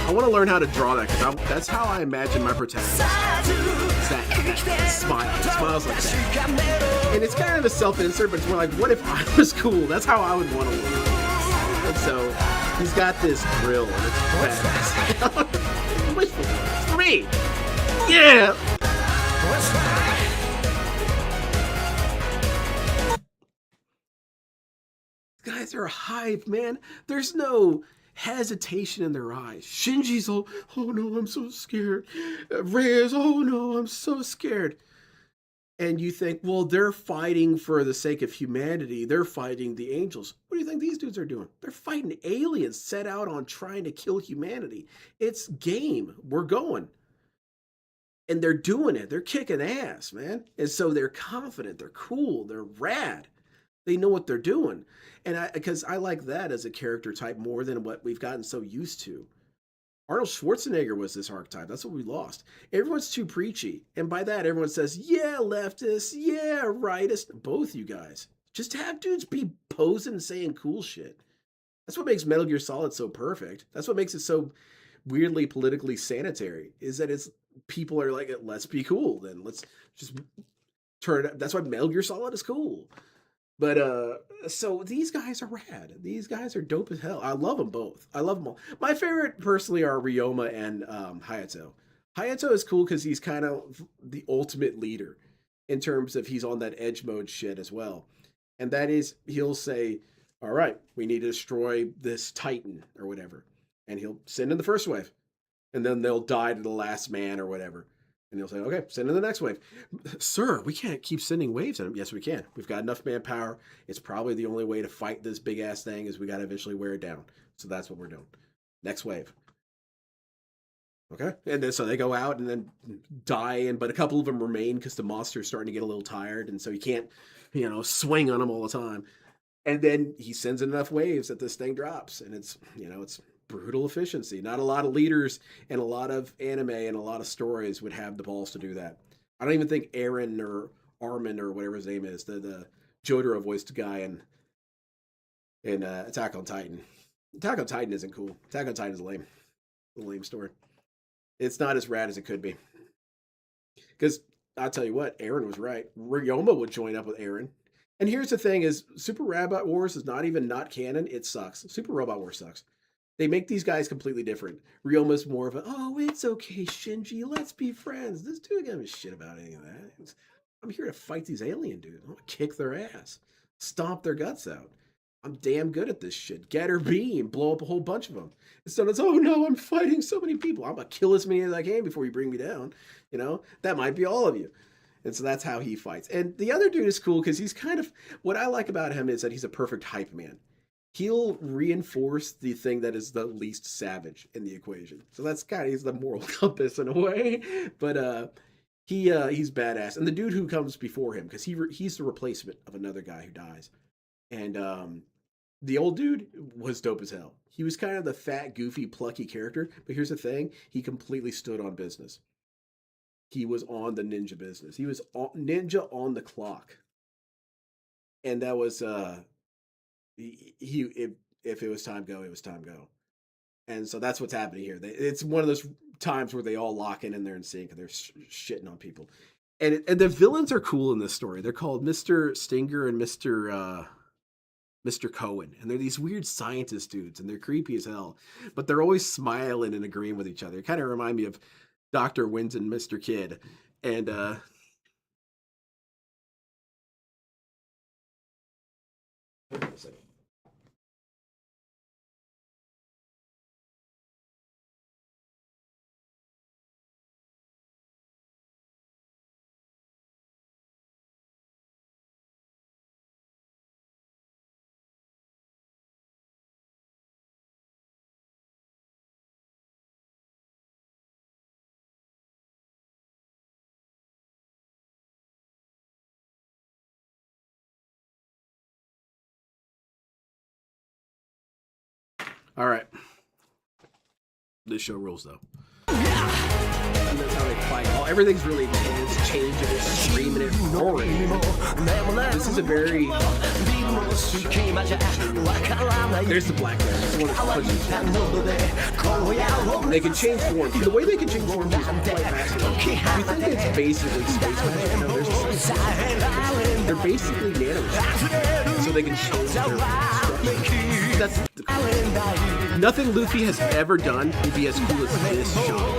I want to learn how to draw that because that's how I imagine my protagonist. It's that smile. It smiles like that. And it's kind of a self-insert, but it's more like, what if I was cool? That's how I would want to look. And so he's got this grill, and it's badass. It's for me. Yeah. Guys are hype, man. There's no hesitation in their eyes. Shinji's oh no, I'm so scared. Reyes, oh no, I'm so scared. And you think, well, they're fighting for the sake of humanity. They're fighting the angels. What do you think these dudes are doing? They're fighting aliens set out on trying to kill humanity. It's game. We're going. And they're doing it. They're kicking ass, man. And so they're confident. They're cool. They're rad. They know what they're doing. And because I like that as a character type more than what we've gotten so used to. Arnold Schwarzenegger was this archetype. That's what we lost. Everyone's too preachy. And by that, everyone says, yeah, leftist, yeah, rightist. Both you guys. Just have dudes be posing and saying cool shit. That's what makes Metal Gear Solid so perfect. That's what makes it so weirdly politically sanitary, is that it's people are like, let's be cool. Then let's just turn it. That's why Metal Gear Solid is cool. But so these guys are rad. These guys are dope as hell. I love them both. I love them all. My favorite personally are Ryoma and Hayato. Hayato is cool because he's kind of the ultimate leader in terms of he's on that edge mode shit as well. And that is, he'll say, all right, we need to destroy this Titan or whatever. And he'll send in the first wave. And then they'll die to the last man or whatever. And he'll say, okay, send in the next wave. Sir, we can't keep sending waves in them. Yes, we can. We've got enough manpower. It's probably the only way to fight this big-ass thing is we got to eventually wear it down. So that's what we're doing. Next wave. Okay? And then so they go out and then die, but a couple of them remain because the monster's starting to get a little tired, and so you can't, swing on them all the time. And then he sends in enough waves that this thing drops, and it's brutal efficiency. Not a lot of leaders and a lot of anime and a lot of stories would have the balls to do that. I don't even think Aaron or Armin or whatever his name is, the Jotaro voiced guy in Attack on Titan. Attack on Titan isn't cool. Attack on Titan is lame. A lame story. It's not as rad as it could be. Because I'll tell you what, Aaron was right. Ryoma would join up with Aaron. And here's the thing: is Super Robot Wars is not even not canon. It sucks. Super Robot Wars sucks. They make these guys completely different. Ryoma's more of a, oh, it's okay, Shinji, let's be friends. This dude doesn't give a shit about any of that. I'm here to fight these alien dudes. I'm gonna kick their ass, stomp their guts out. I'm damn good at this shit. Get her beam, blow up a whole bunch of them. Instead, it's, oh no, I'm fighting so many people. I'm gonna kill as many as I can before you bring me down. You know, that might be all of you. And so that's how he fights. And the other dude is cool because he's kind of, what I like about him is that he's a perfect hype man. He'll reinforce the thing that is the least savage in the equation. So that's kind of, he's the moral compass in a way. But he's badass. And the dude who comes before him, because he's the replacement of another guy who dies. And the old dude was dope as hell. He was kind of the fat, goofy, plucky character. But here's the thing, he completely stood on business. He was on the ninja business. He was ninja on the clock. And that was if it was time go, it was time go. And so that's what's happening here. It's one of those times where they all lock in there in sync and they're shitting on people. And the villains are cool in this story. They're called Mr. Stinger and Mr. Cohen. And they're these weird scientist dudes and they're creepy as hell. But they're always smiling and agreeing with each other. It kind of remind me of Dr. Wins and Mr. Kid. And all right. This show rules though. And that's how they fight. Everything's really intense, changing, and screaming and roaring. This is a very. There's the black bear. This is one of the They can change forms. The way they can change forms is quite fascinating. You think it's basically space magic? No, there's a science. They're basically nanobots, so they can change their structure. That's nothing Luffy has ever done will be as cool as this show.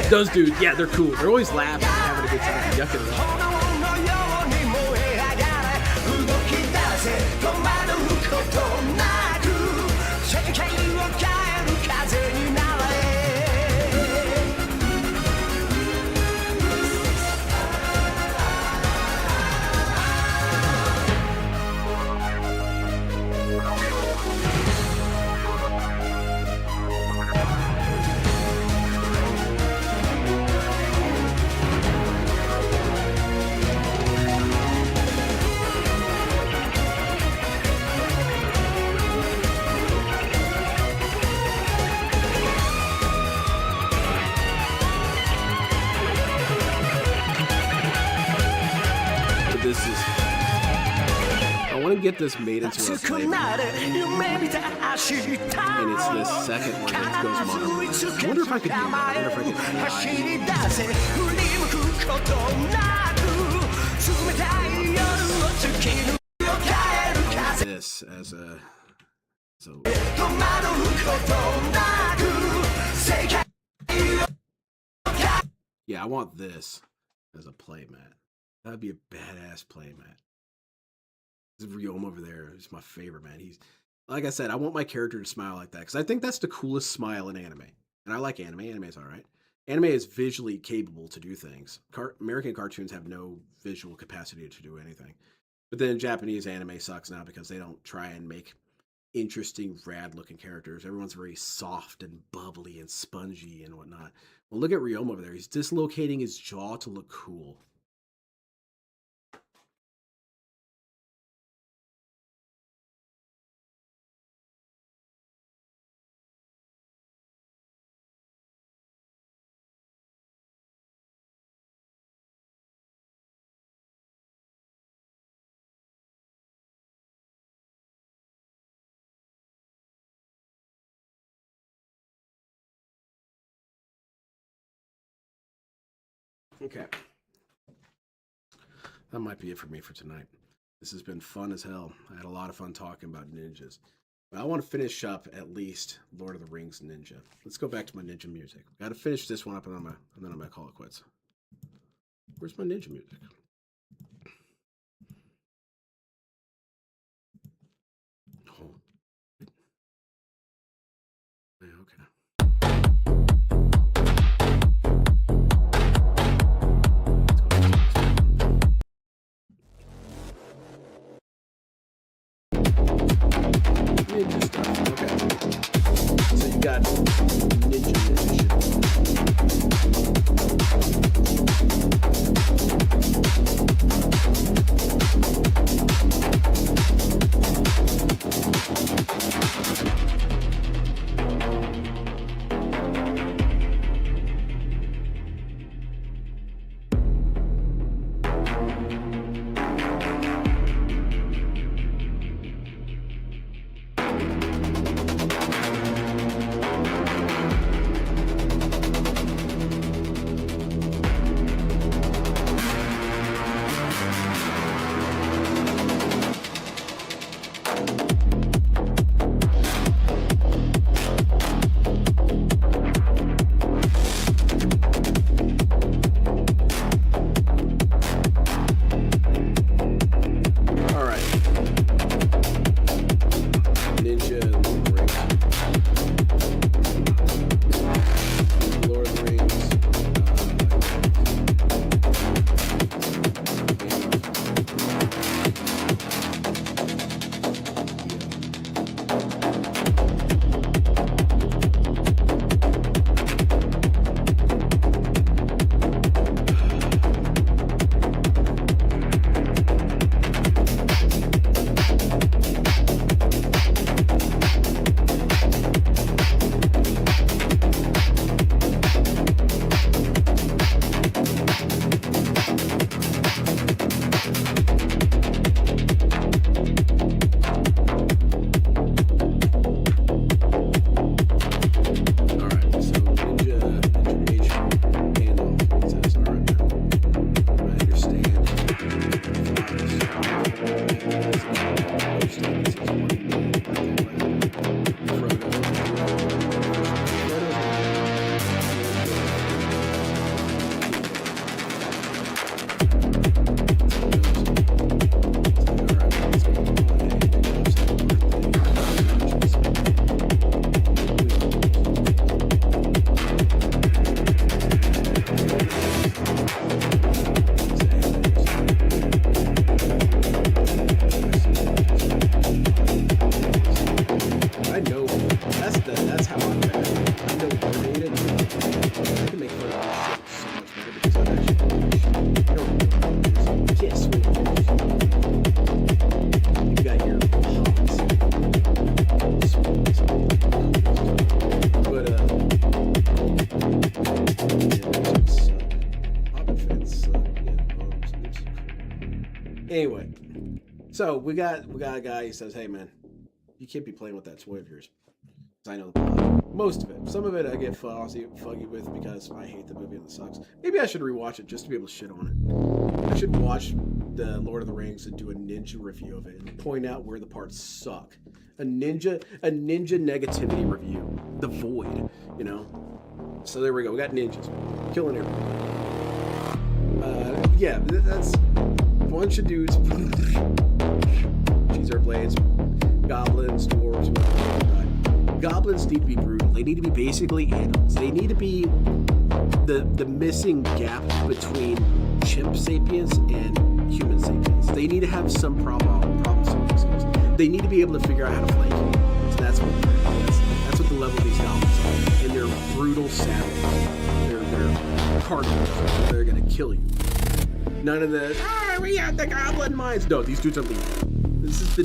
Those dudes, yeah, they're cool. They're always laughing and having a good time, yucking it up. Get this made into a flavor. And it's the second one that goes modern. I wonder if I could do that. I wonder if I could this as a yeah, I want this as a playmat. That'd be a badass playmat. Ryoma over there is my favorite, man. He's, like I said, I want my character to smile like that because I think that's the coolest smile in anime. And I like anime. Anime is all right. Anime is visually capable to do things. American cartoons have no visual capacity to do anything. But then Japanese anime sucks now because they don't try and make interesting, rad-looking characters. Everyone's very soft and bubbly and spongy and whatnot. Well, look at Ryoma over there. He's dislocating his jaw to look cool. Okay. That might be it for me for tonight. This has been fun as hell. I had a lot of fun talking about ninjas. But I want to finish up at least Lord of the Rings Ninja. Let's go back to my ninja music. Got to finish this one up and then I'm gonna call it quits. Where's my ninja music? Oh. Yeah, okay. Ninja stuff. Okay. So you got ninja shit. Anyway, so we got a guy. He says, "Hey man, you can't be playing with that toy of yours." I know the plot. Most of it. Some of it I get fuggy with because I hate the movie and it sucks. Maybe I should rewatch it just to be able to shit on it. I should watch the Lord of the Rings and do a ninja review of it and point out where the parts suck. A ninja negativity review. The Void, you know. So there we go. We got ninjas killing everything. Yeah, that's a bunch of dudes. Cheezer blades, goblins, dwarves, whatever. Goblins need to be brutal. They need to be basically animals. They need to be the missing gap between chimp sapiens and human sapiens. They need to have some problem solving skills. They need to be able to figure out how to flank you. So that's what the level of these goblins are. And they're brutal savages. They're carnivores. They're gonna kill you. None of the we have the goblin minds. No, these dudes are lethal. This is the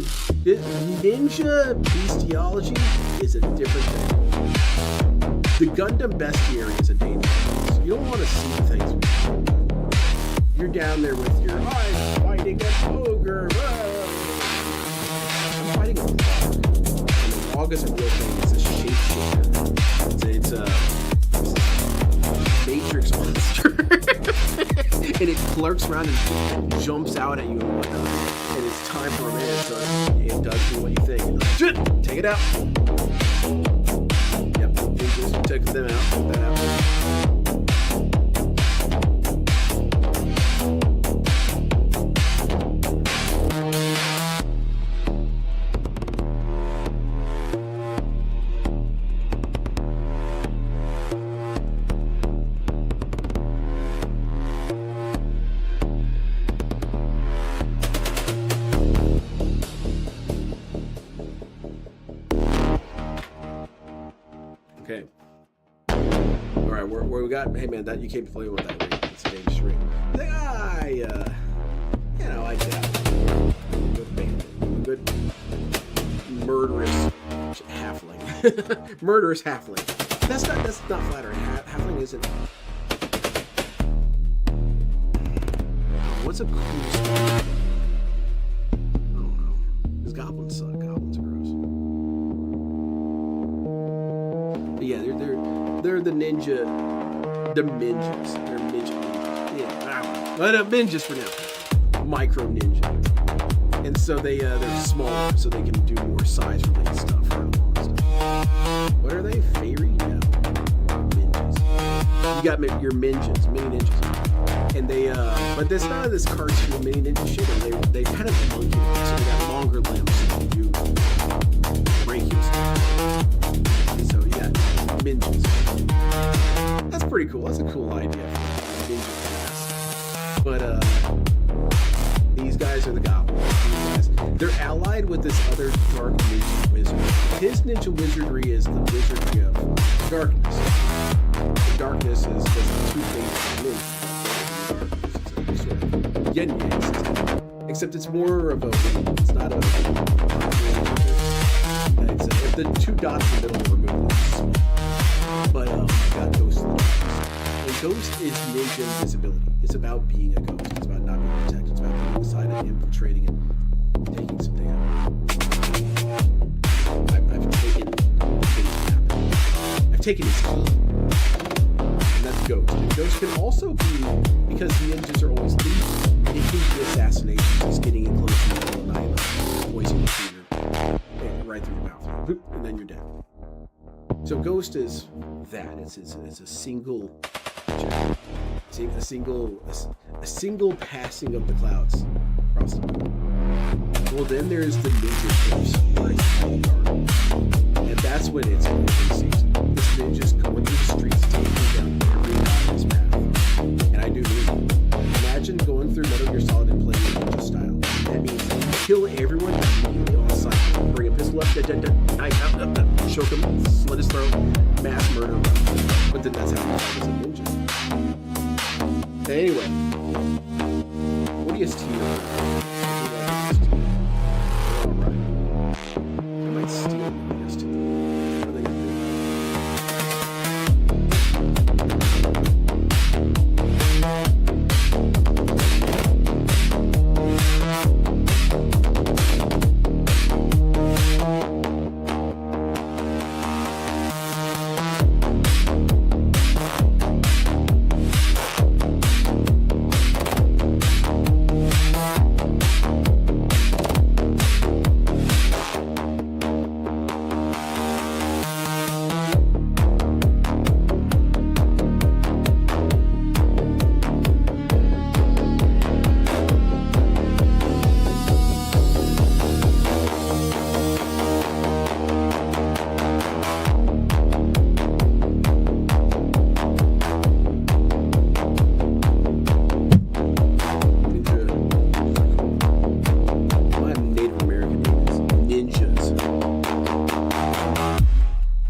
ninja bestiology is a different thing. The Gundam bestiary is a danger. So you don't want to see things. You're down there with your I'm fighting an ogre. I'm fighting a log. And the log is a real thing. It's a shapeshifter. It's a Matrix monster. clerks around and jumps out at you and whatnot. And it's time for a man, so it does me what you think. Like, shit, take it out. Yep, just took them out. Took that out. Okay. All right, where we got? Hey man, that you can't be playing with that ring. It's a dangerous ring. Like, I doubt. Good bandit, good murderous halfling, murderous halfling. That's not flattering. Halfling isn't. What's a cool story? I don't know. Because goblins suck. Goblins are gross. But yeah, they're the ninja. They're ninjas. They're ninja. Yeah, I don't know. But ninjas for now. Micro ninja. And so they're smaller, so they can do more size related stuff. What are they? Fairy? No. Ninjas. You got your ninjas, mini ninjas. And they, but there's none of this cartoon mini ninja shit. And they kind of monkey, so they got longer limbs. So they do breaking stuff. So yeah, ninjas. That's pretty cool. That's a cool idea for ninja class. But these guys are the goblins. They're allied with this other dark ninja wizard. His ninja wizardry is the wizardry of darkness. The darkness is the two things of ninja. Yin yang system. Except it's more of a it's not a if the two dots in the middle are removed, it's small. But got Ghost. And Ghost is ninja invisibility. It's about being a ghost. It's about not being protected. It's about being inside and infiltrating and taking some damage. I've taken his key. And that's Ghost. And Ghost can also be, because the ninjas are always leaving, it can be assassinations. Just getting in close to the middle of the night, like poisoning your finger right through your mouth. And then you're dead. So Ghost is that. It's a single check. A single passing of the clouds across the moon. Well, then there's the ninja force, where it's all dark. And that's when it's open season. This ninja's going through the streets, taking down every guy in his path. And I do mean, imagine going through Metal Gear Solid and playing ninja style. That means kill everyone immediately on sight. Bring a pistol up, knife out, choke him, slit his throat, mass murder. But then that's how you fight as a ninja. Anyway, what do you steal? Alright. I might steal what do you steal? What are they gonna do?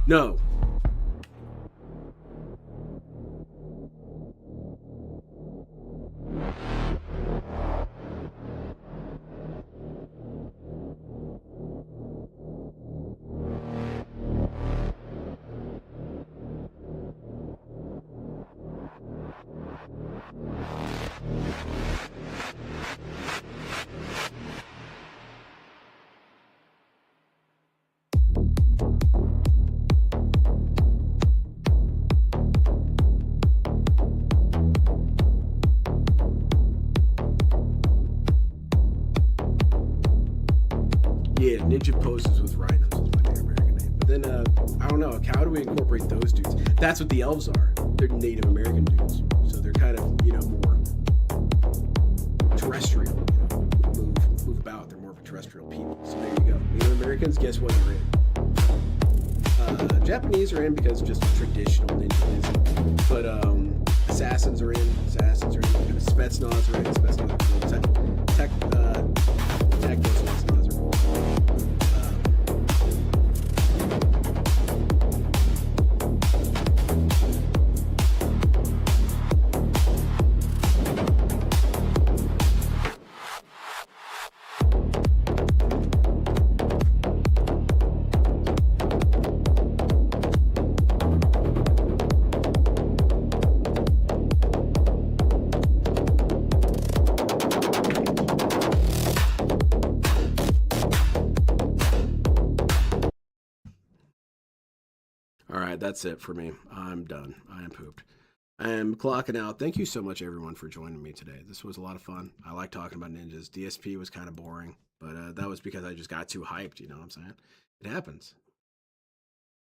No. we incorporate those dudes? That's what the elves are. They're Native American dudes, so they're kind of, you know, more terrestrial. You know, move about. They're more of a terrestrial people. So there you go. Native Americans, guess what? They're in. Japanese are in because just traditional ninjaism. But assassins are in. Assassins are in. Spetsnaz are in. Spetsnaz are cool. Techno Spetsnaz are cool. All right, that's it for me. I'm done. I am pooped. I am clocking out. Thank you so much, everyone, for joining me today. This was a lot of fun. I like talking about ninjas. DSP was kind of boring, but that was because I just got too hyped. You know what I'm saying? It happens.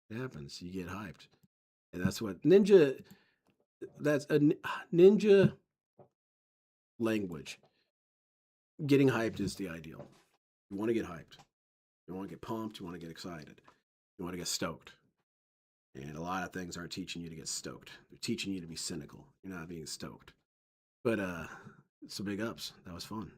It happens. You get hyped, and that's what ninja. That's a ninja language. Getting hyped is the ideal. You want to get hyped. You want to get pumped. You want to get excited. You want to get stoked. And a lot of things aren't teaching you to get stoked. They're teaching you to be cynical. You're not being stoked. But so big ups. That was fun.